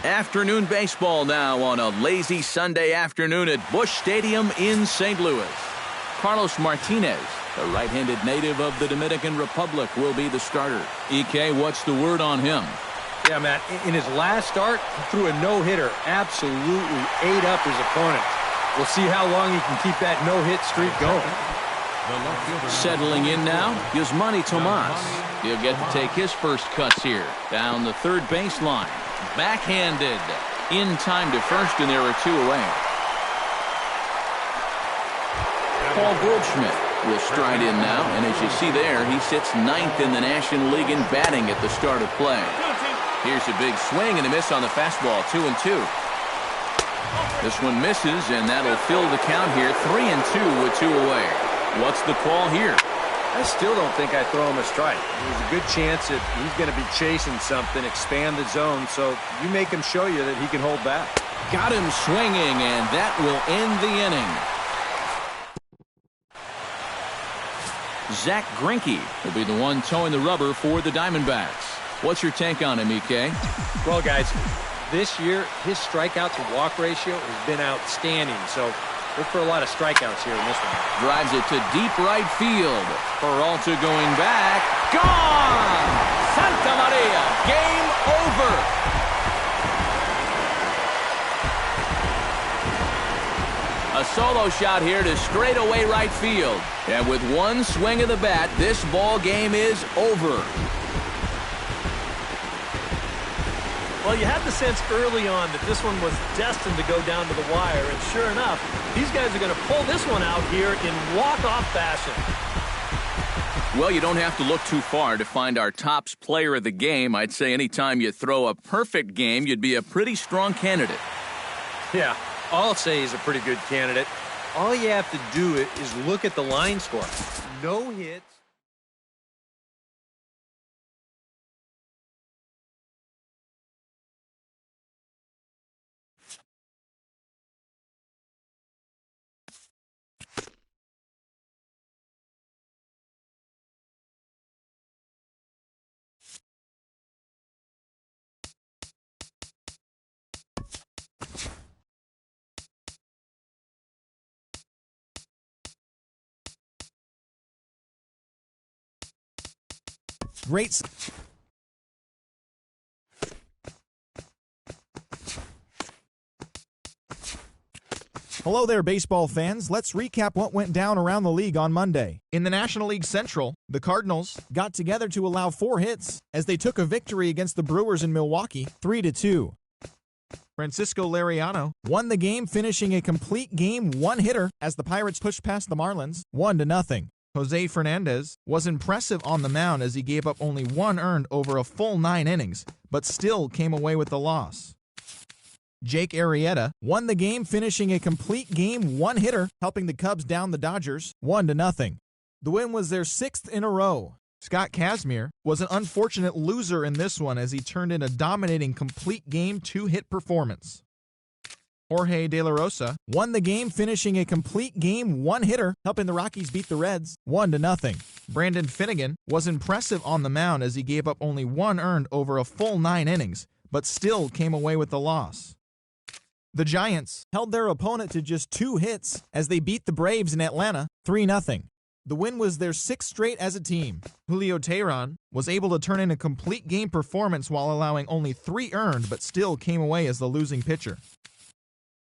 Afternoon baseball now on a lazy Sunday afternoon at Busch Stadium in St. Louis. Carlos Martinez, the right-handed native of the Dominican Republic, will be the starter. EK, what's the word on him? Yeah, Matt, in his last start, he threw a no-hitter. Absolutely ate up his opponent. We'll see how long he can keep that no-hit streak going. Settling in now, Yasmani Tomas. He'll get to take his first cuts here. Down the third baseline. Backhanded. In time to first, and there are 2 away. Paul Goldschmidt will stride in now, and as you see there, he sits 9th in the National League in batting at the start of play. Here's a big swing and a miss on the fastball, 2-2. This one misses, and that'll fill the count here, 3-2 with 2 away. What's the call here? I still don't think I throw him a strike. There's a good chance that he's going to be chasing something, expand the zone, so you make him show you that he can hold back. Got him swinging, and that will end the inning. Zach Greinke will be the one towing the rubber for the Diamondbacks. What's your take on him, EK? Well, guys, this year, his strikeout-to-walk ratio has been outstanding, so look for a lot of strikeouts here in this one. Drives it to deep right field. Peralta going back. Gone! Santa Maria, game over. A solo shot here to straightaway right field. And with one swing of the bat, this ball game is over. Well, you had the sense early on that this one was destined to go down to the wire, and sure enough, these guys are going to pull this one out here in walk-off fashion. Well, you don't have to look too far to find our tops player of the game. I'd say anytime you throw a perfect game, you'd be a pretty strong candidate. Yeah, I'll say he's a pretty good candidate. All you have to do is look at the line score. No hits. Great. Hello there, baseball fans. Let's recap what went down around the league on Monday. In the National League Central, the Cardinals got together to allow 4 hits as they took a victory against the Brewers in Milwaukee, 3-2. Francisco Liriano won the game, finishing a complete game one-hitter as the Pirates pushed past the Marlins, 1-0. Jose Fernandez was impressive on the mound as he gave up only 1 earned over a full 9 innings, but still came away with the loss. Jake Arrieta won the game, finishing a complete game one-hitter, helping the Cubs down the Dodgers, 1-0. The win was their 6th in a row. Scott Kazmir was an unfortunate loser in this one as he turned in a dominating complete game 2-hit performance. Jorge De La Rosa won the game, finishing a complete game one-hitter, helping the Rockies beat the Reds, 1-0. Brandon Finnegan was impressive on the mound as he gave up only 1 earned over a full 9 innings, but still came away with the loss. The Giants held their opponent to just 2 hits as they beat the Braves in Atlanta, 3-0. The win was their 6th straight as a team. Julio Teheran was able to turn in a complete game performance while allowing only 3 earned, but still came away as the losing pitcher.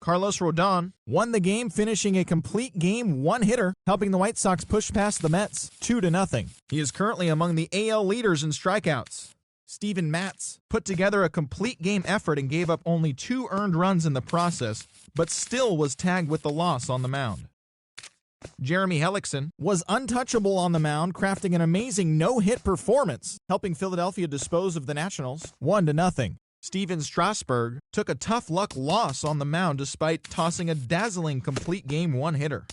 Carlos Rodon won the game, finishing a complete game one-hitter, helping the White Sox push past the Mets, 2-0. He is currently among the AL leaders in strikeouts. Steven Matz put together a complete game effort and gave up only 2 earned runs in the process, but still was tagged with the loss on the mound. Jeremy Hellickson was untouchable on the mound, crafting an amazing no-hit performance, helping Philadelphia dispose of the Nationals, 1-0. Steven Strasburg took a tough luck loss on the mound despite tossing a dazzling complete game one-hitter.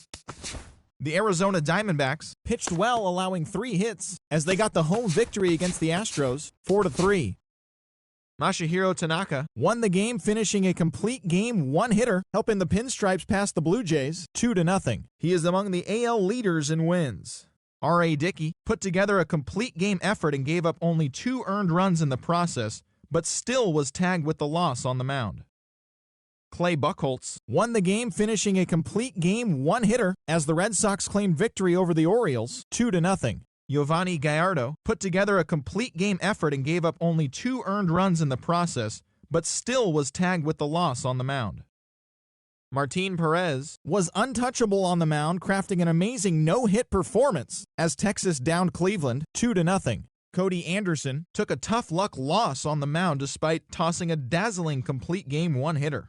The Arizona Diamondbacks pitched well, allowing 3 hits as they got the home victory against the Astros, 4-3. Masahiro Tanaka won the game, finishing a complete game one-hitter, helping the Pinstripes pass the Blue Jays, 2-0. He is among the AL leaders in wins. R.A. Dickey put together a complete game effort and gave up only 2 earned runs in the process, but still was tagged with the loss on the mound. Clay Buchholz won the game, finishing a complete game one-hitter as the Red Sox claimed victory over the Orioles, 2-0. Giovanni Gallardo put together a complete game effort and gave up only 2 earned runs in the process, but still was tagged with the loss on the mound. Martin Perez was untouchable on the mound, crafting an amazing no-hit performance as Texas downed Cleveland, 2-0. Cody Anderson took a tough luck loss on the mound despite tossing a dazzling complete game one-hitter.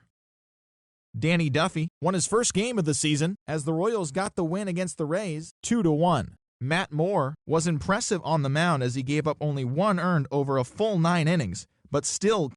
Danny Duffy won his first game of the season as the Royals got the win against the Rays, 2-1. Matt Moore was impressive on the mound as he gave up only 1 earned over a full 9 innings, but still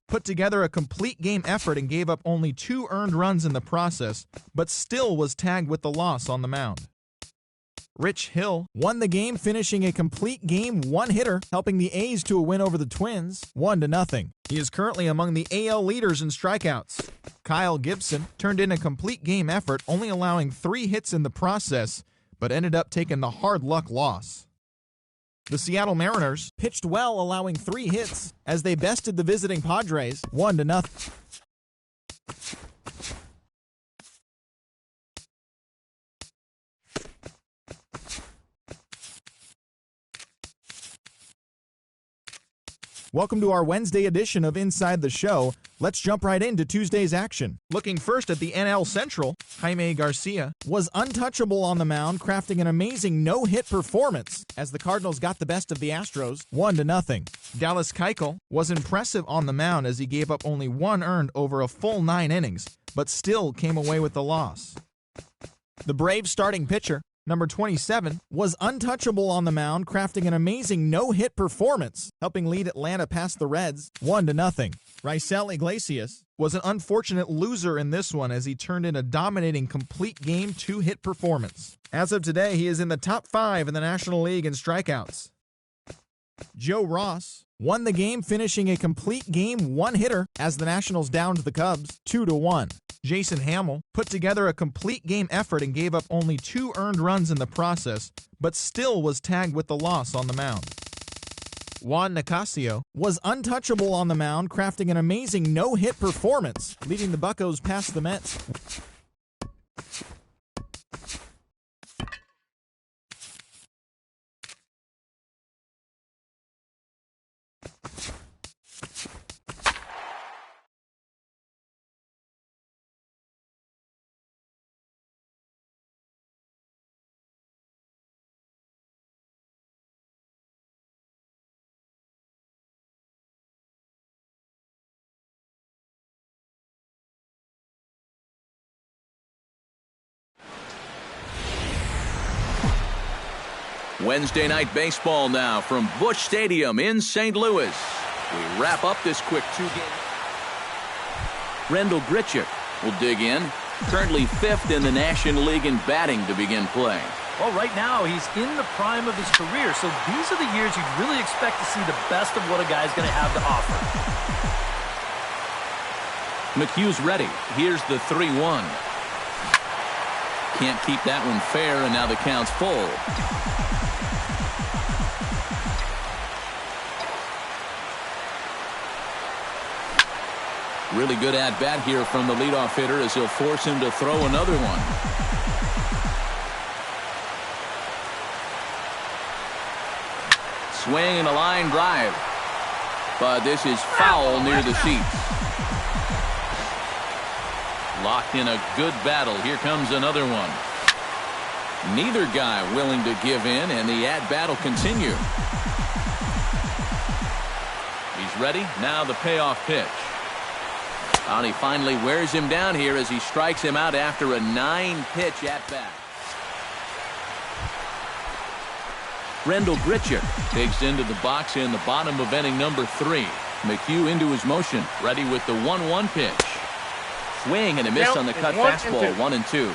put together a complete game effort and gave up only 2 earned runs in the process, but still was tagged with the loss on the mound. Rich Hill won the game, finishing a complete game one-hitter, helping the A's to a win over the Twins, 1-0. He is currently among the AL leaders in strikeouts. Kyle Gibson turned in a complete game effort, only allowing 3 hits in the process, but ended up taking the hard luck loss. The Seattle Mariners pitched well, allowing 3 hits as they bested the visiting Padres, 1-0. Welcome to our Wednesday edition of Inside the Show. Let's jump right into Tuesday's action. Looking first at the NL Central, Jaime Garcia was untouchable on the mound, crafting an amazing no-hit performance as the Cardinals got the best of the Astros 1-0. Dallas Keuchel was impressive on the mound as he gave up only 1 earned over a full 9 innings, but still came away with the loss. The Braves starting pitcher, number 27, was untouchable on the mound, crafting an amazing no-hit performance, helping lead Atlanta past the Reds 1-0. Raisel Iglesias was an unfortunate loser in this one as he turned in a dominating complete game 2-hit performance. As of today, he is in the top 5 in the National League in strikeouts. Joe Ross won the game, finishing a complete game 1-hitter as the Nationals downed the Cubs 2-1. Jason Hamill put together a complete game effort and gave up only 2 earned runs in the process, but still was tagged with the loss on the mound. Juan Nicasio was untouchable on the mound, crafting an amazing no-hit performance, leading the Buccos past the Mets. Wednesday night baseball now from Busch Stadium in St. Louis. We wrap up this quick 2-game. Rendell Grichuk will dig in. Currently 5th in the National League in batting to begin play. Well, right now he's in the prime of his career, so these are the years you'd really expect to see the best of what a guy's going to have to offer. McHugh's ready. Here's the 3-1. Can't keep that one fair, and now the count's full. Really good at-bat here from the leadoff hitter as he'll force him to throw another one. Swing and a line drive. But this is foul near the seats. Locked in a good battle. Here comes another one. Neither guy willing to give in, and the at-bat will continue. He's ready. Now the payoff pitch. And he finally wears him down here as he strikes him out after a 9-pitch at-bat. Rendell Grichuk takes into the box in the bottom of inning number 3. McHugh into his motion, ready with the 1-1 pitch. Swing and a miss on the cut fastball, 1-2.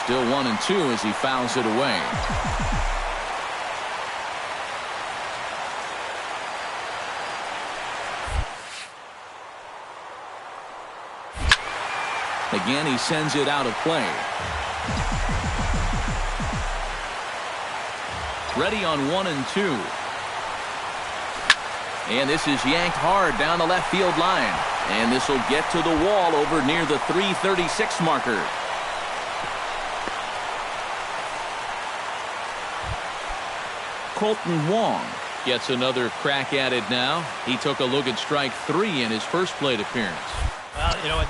Still 1-2 as he fouls it away. Again, he sends it out of play. Ready on 1-2. And this is yanked hard down the left field line. And this will get to the wall over near the 336 marker. Colton Wong gets another crack at it now. He took a look at strike 3 in his first plate appearance. Well, you know what?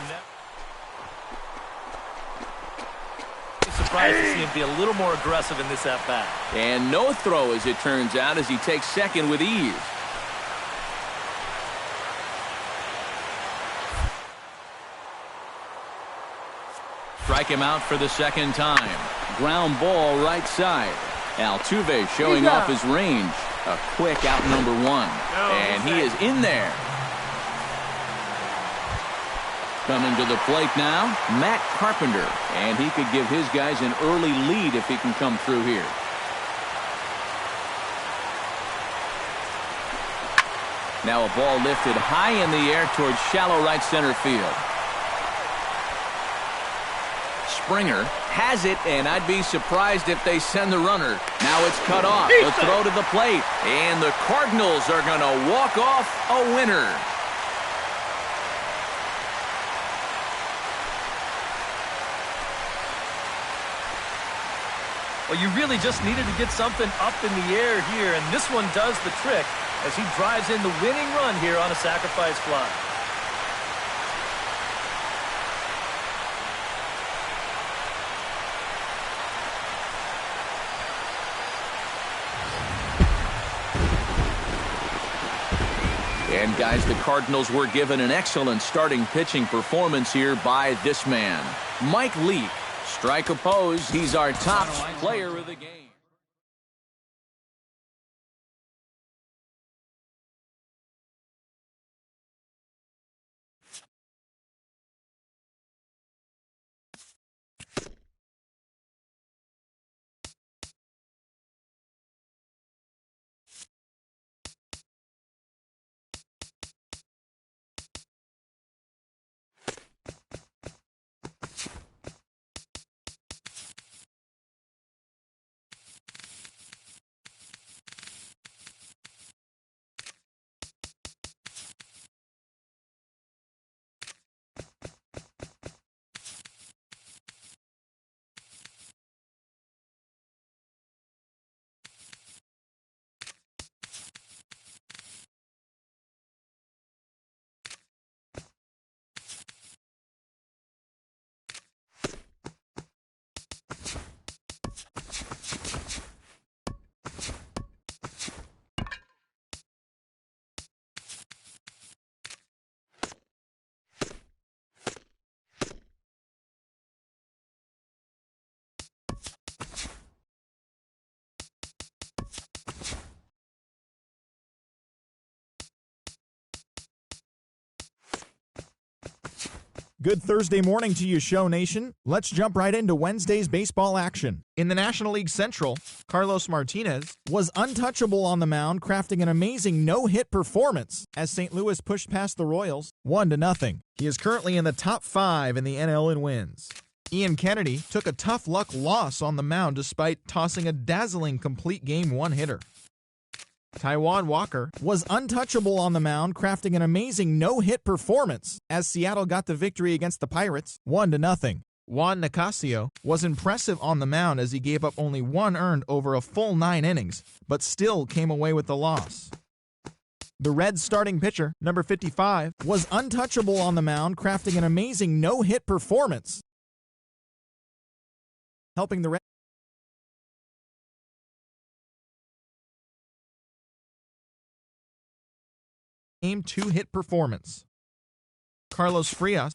Surprised to see him be a little more aggressive in this at-bat. And no throw, as it turns out, as he takes second with ease. Strike him out for the second time. Ground ball right side. Altuve showing off his range. A quick out number 1. And he is in there. Coming to the plate now, Matt Carpenter. And he could give his guys an early lead if he can come through here. Now a ball lifted high in the air towards shallow right center field. Springer has it, and I'd be surprised if they send the runner. Now it's cut off. The throw to the plate. And the Cardinals are going to walk off a winner. Well, you really just needed to get something up in the air here, and this one does the trick as he drives in the winning run here on a sacrifice fly. And, guys, the Cardinals were given an excellent starting pitching performance here by this man, Mike Leake. Strike opposed. He's our top player of the game. Good Thursday morning to you, Show Nation. Let's jump right into Wednesday's baseball action. In the National League Central, Carlos Martinez was untouchable on the mound, crafting an amazing no-hit performance as St. Louis pushed past the Royals 1-0. He is currently in the top 5 in the NL in wins. Ian Kennedy took a tough luck loss on the mound despite tossing a dazzling complete game one-hitter. Taijuan Walker was untouchable on the mound, crafting an amazing no-hit performance as Seattle got the victory against the Pirates 1-0. Juan Nicasio was impressive on the mound as he gave up only 1 earned over a full 9 innings, but still came away with the loss. The Reds starting pitcher, number 55, was untouchable on the mound, crafting an amazing no-hit performance, helping the Reds game 2-hit performance. Carlos Frias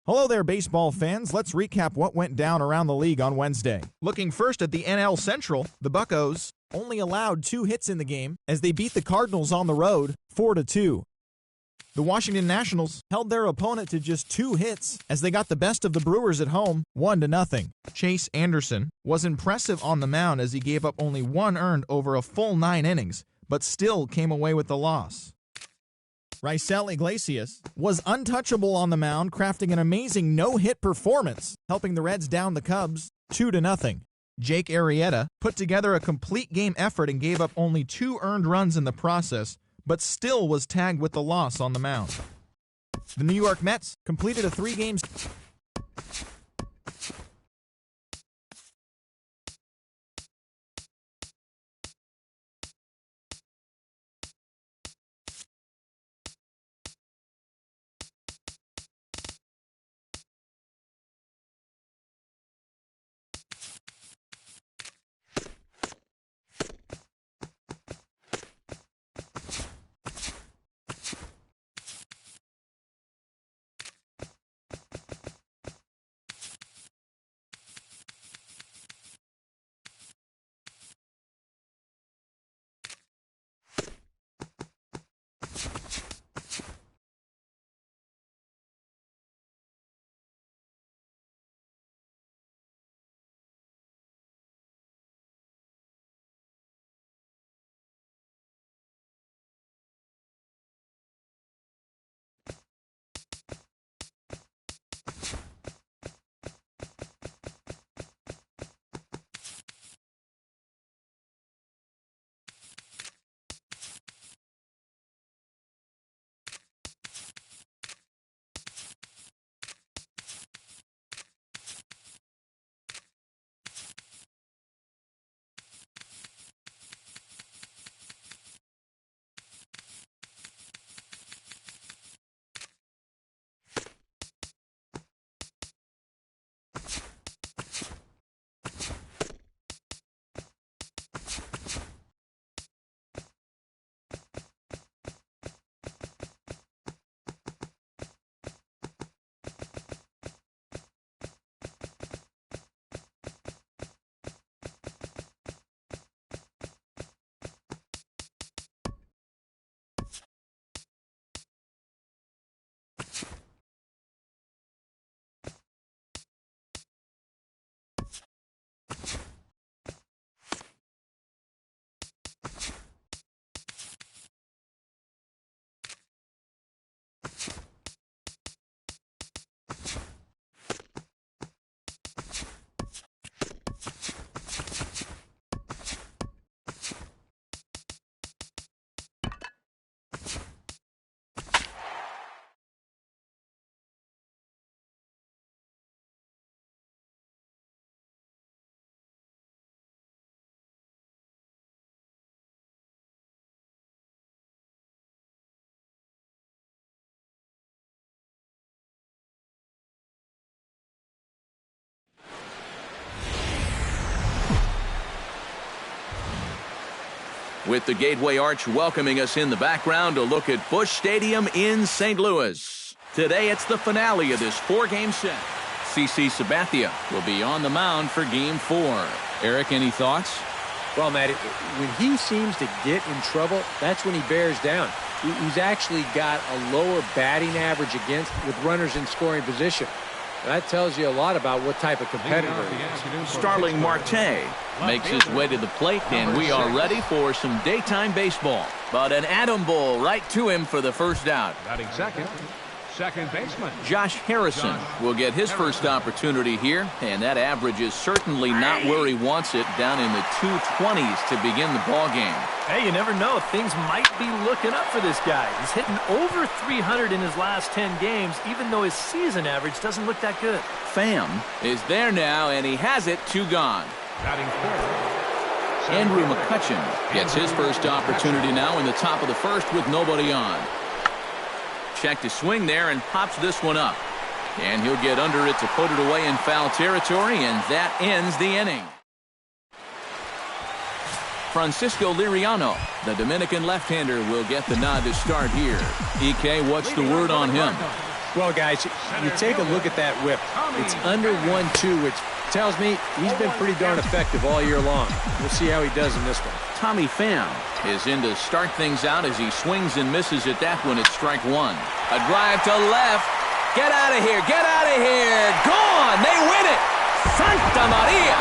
Hello there, baseball fans. Let's recap what went down around the league on Wednesday. Looking first at the NL Central, the Buccos only allowed 2 hits in the game as they beat the Cardinals on the road 4-2. The Washington Nationals held their opponent to just 2 hits as they got the best of the Brewers at home 1-0. Chase Anderson was impressive on the mound as he gave up only 1 earned over a full 9 innings, but still came away with the loss. Raisel Iglesias was untouchable on the mound, crafting an amazing no-hit performance, helping the Reds down the Cubs 2-0. Jake Arrieta put together a complete game effort and gave up only 2 earned runs in the process, but still was tagged with the loss on the mound. The New York Mets completed a 3-game With the Gateway Arch welcoming us in the background, a look at Busch Stadium in St. Louis. Today it's the finale of this 4-game set. CC Sabathia will be on the mound for Game 4. Eric, any thoughts? Well, Matt, when he seems to get in trouble, that's when he bears down. He's actually got a lower batting average against with runners in scoring position. That tells you a lot about what type of competitor he is. Starling Marte makes his way to the plate, and we are ready for some daytime baseball. But an Atom Bowl right to him for the first out. Batting second baseman Josh Harrison will get his first opportunity here, and that average is certainly not where he wants it, down in the 220s to begin the ball game. Hey, you never know. Things might be looking up for this guy. He's hitting over 300 in his last 10 games, even though his season average doesn't look that good. Pham is there now, and he has it 2 gone. batting third. Andrew McCutchen gets his first opportunity now in the top of the first with nobody on. Check to swing there and pops this one up. And he'll get under it to put it away in foul territory, and that ends the inning. Francisco Liriano, the Dominican left-hander, will get the nod to start here. EK, what's the word on him? Well, guys, you take a look at that whip. It's under 1-2, which tells me he's been pretty darn effective all year long. We'll see how he does in this one. Tommy Pham is in to start things out as he swings and misses at that one at strike one. A drive to left. Get out of here. Get out of here. Gone. They win it. Santa Maria.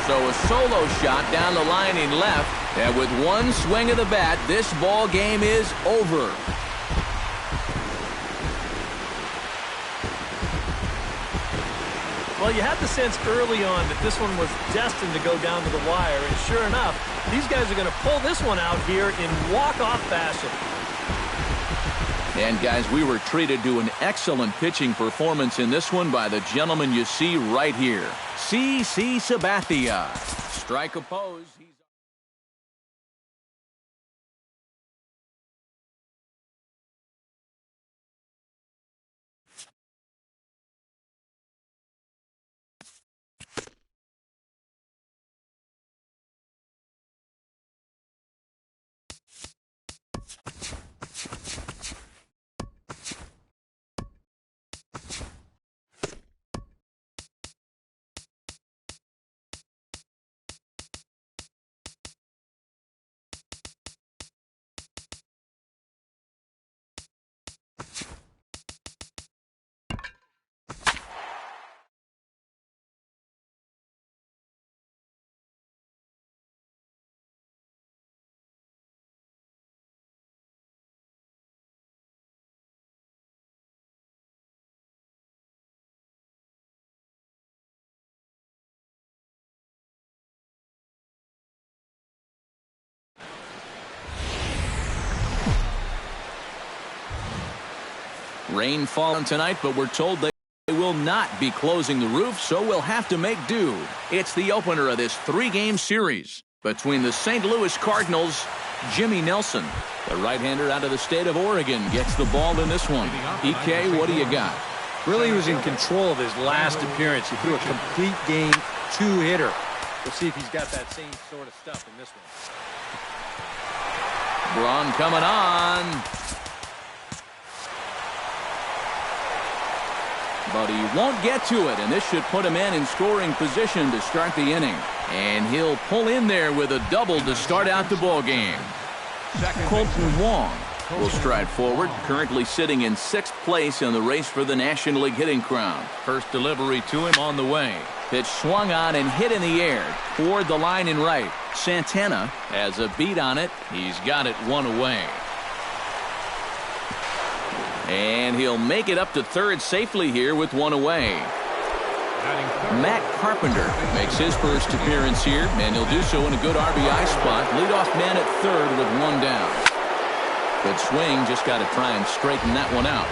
So a solo shot down the line in left. And with one swing of the bat, this ball game is over. Well, you had the sense early on that this one was destined to go down to the wire, and sure enough, these guys are going to pull this one out here in walk-off fashion. And, guys, we were treated to an excellent pitching performance in this one by the gentleman you see right here, C.C. Sabathia. Strike opposed. Rain falling tonight, but we're told they will not be closing the roof, so we'll have to make do. It's the opener of this three-game series between the St. Louis Cardinals. Jimmy Nelson, the right-hander out of the state of Oregon, gets the ball in this one. EK, what do you got? Really was in control of his last appearance. He threw a complete game two-hitter. We'll see if he's got that same sort of stuff in this one. Braun coming on. But he won't get to it, and this should put him in scoring position to start the inning. And he'll pull in there with a double to start out the ball game. Colton Wong will stride forward, currently sitting in 6th place in the race for the National League hitting crown. First delivery to him on the way. Pitch swung on and hit in the air toward the line and right. Santana has a beat on it. He's got it one away. And he'll make it up to third safely here with one away. Matt Carpenter makes his first appearance here, and he'll do so in a good RBI spot. Leadoff man at third with one down. Good swing, just got to try and straighten that one out.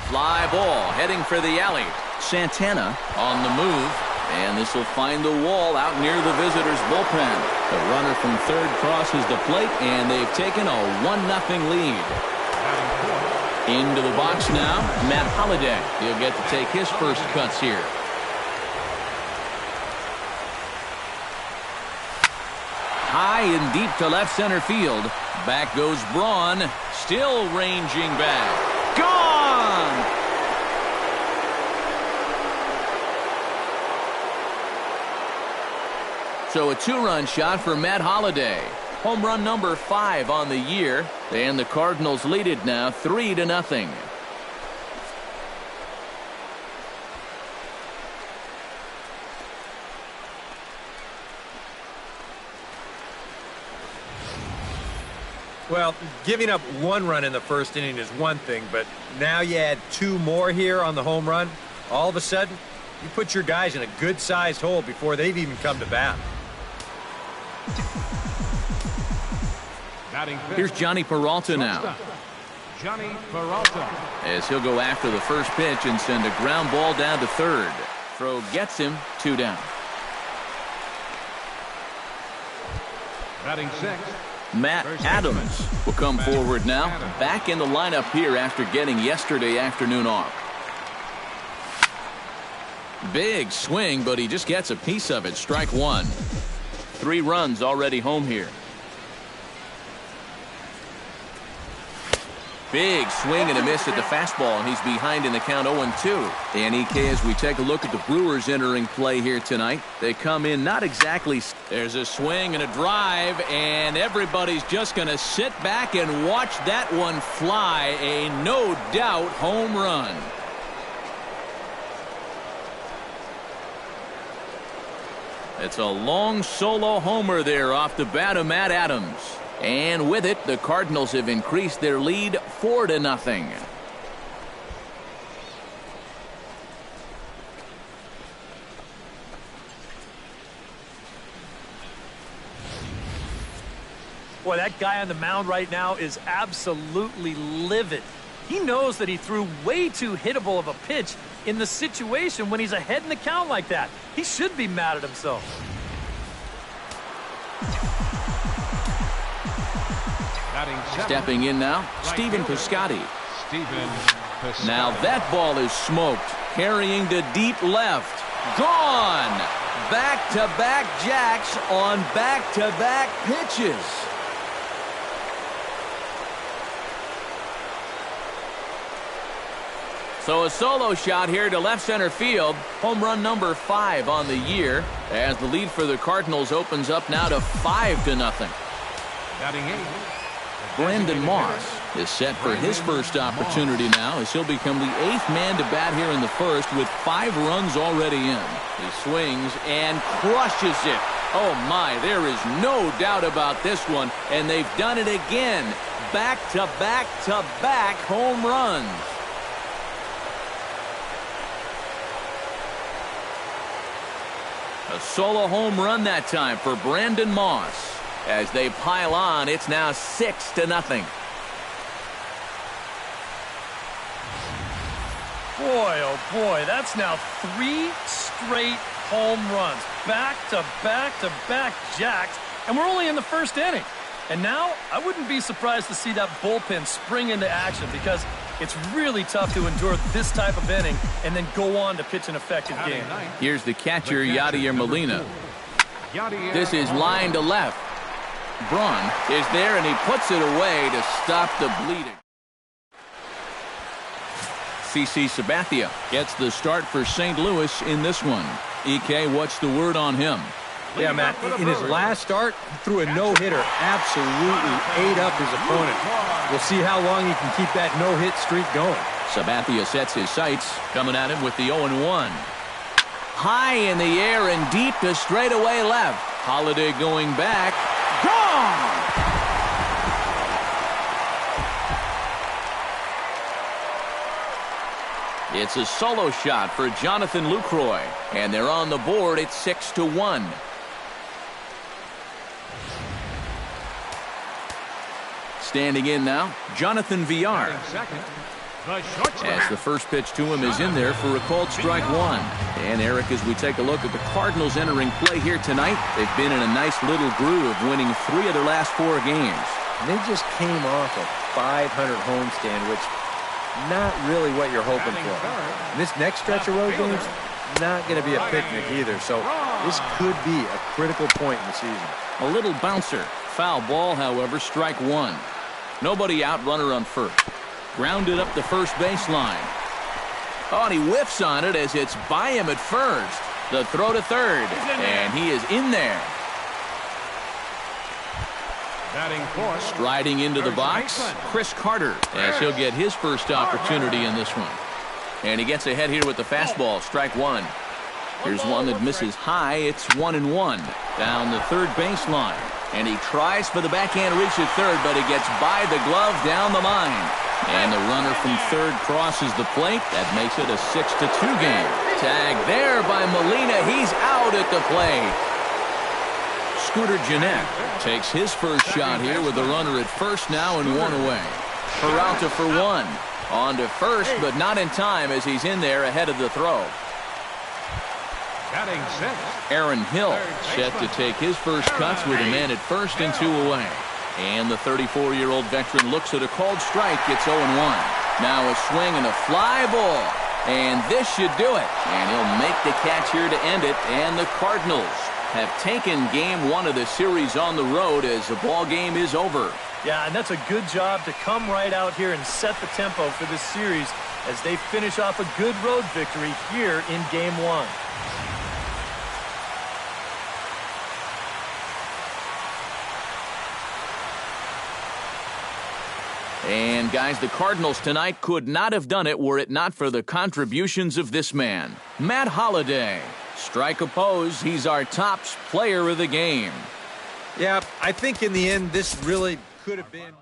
Fly ball heading for the alley. Santana on the move. And this will find the wall out near the visitors' bullpen. The runner from third crosses the plate, and they've taken a 1-0 lead. Into the box now, Matt Holliday. He'll get to take his first cuts here. High and deep to left center field. Back goes Braun, still ranging back. Gone! So a 2-run shot for Matt Holliday. Home run number 5 on the year. And the Cardinals lead it now 3-0. Well, giving up 1 run in the first inning is one thing, but now you add 2 more here on the home run. All of a sudden, you put your guys in a good-sized hole before they've even come to bat. Here's Johnny Peralta now. Johnny Peralta. As he'll go after the first pitch and send a ground ball down to third. Throw gets him, 2 down. Batting 6th. Matt Adams will come forward now. Back in the lineup here after getting yesterday afternoon off. Big swing, but he just gets a piece of it. Strike one. 3 runs already home here. Big swing and a miss at the fastball, and he's behind in the count 0-2. And EK, as we take a look at the Brewers entering play here tonight, they come in not exactly. There's a swing and a drive, and everybody's just going to sit back and watch that one fly. A no doubt home run. It's a long solo homer there off the bat of Matt Adams. And with it, the Cardinals have increased their lead 4-0. Boy, that guy on the mound right now is absolutely livid. He knows that he threw way too hittable of a pitch in the situation when he's ahead in the count like that. He should be mad at himself. Stepping in now, Stephen Piscotty. Now that ball is smoked. Carrying to deep left. Gone! Back-to-back jacks on back-to-back pitches. So a solo shot here to left center field. Home run number 5 on the year, as the lead for the Cardinals opens up now to 5-0. Batting 8. Brandon Moss is set for his first opportunity now, as he'll become the 8th man to bat here in the first with 5 runs already in. He swings and crushes it. Oh my, there is no doubt about this one, and they've done it again. Back-to-back-to-back home runs. A solo home run that time for Brandon Moss. As they pile on, it's now 6-0. Boy, oh boy, that's now 3 straight home runs. Back-to-back-to-back jacks, and we're only in the first inning. And now, I wouldn't be surprised to see that bullpen spring into action, because it's really tough to endure this type of inning and then go on to pitch an effective game. Here's the catcher, Yadier Molina. This is line to left. Braun is there, and he puts it away to stop the bleeding. CC Sabathia gets the start for St. Louis in this one. EK, what's the word on him? Yeah, Matt, in his last start, he threw a no-hitter. Absolutely ate up his opponent. We'll see how long he can keep that no-hit streak going. Sabathia sets his sights, coming at him with the 0-1. High in the air and deep to straightaway left. Holiday going back. Gone! It's a solo shot for Jonathan Lucroy, and they're on the board at 6-1. Standing in now, Jonathan Villar. As the first pitch to him is in there for a called strike 1. And Eric, as we take a look at the Cardinals entering play here tonight, they've been in a nice little groove, winning 3 of their last 4 games. And they just came off a 500 homestand, which not really what you're hoping for. And this next stretch of road games, not going to be a picnic either. So this could be a critical point in the season. A little bouncer. Foul ball, however, strike 1. Nobody out, runner on first. Grounded up the first baseline. Oh, and he whiffs on it as it's by him at first. The throw to third, and he is in there. Striding into the box, Chris Carter, as he'll get his first opportunity in this one. And he gets ahead here with the fastball, strike 1. Here's one that misses high. It's 1-1 down the third baseline. And he tries for the backhand reach at third, but he gets by the glove down the line. And the runner from third crosses the plate. That makes it a 6-2 game. Tag there by Molina. He's out at the plate. Scooter Gennett takes his first shot here with the runner at first now and 1 away. Peralta for 1. On to first, but not in time as he's in there ahead of the throw. Aaron Hill set to take his first cuts with a man at first and 2 away. And the 34-year-old veteran looks at a called strike. It's 0-1. Now a swing and a fly ball. And this should do it. And he'll make the catch here to end it. And the Cardinals have taken game one of the series on the road as the ball game is over. Yeah, and that's a good job to come right out here and set the tempo for this series as they finish off a good road victory here in game one. And, guys, the Cardinals tonight could not have done it were it not for the contributions of this man, Matt Holliday. Strike oppose, he's our top player of the game. Yeah, I think in the end, this really could have been...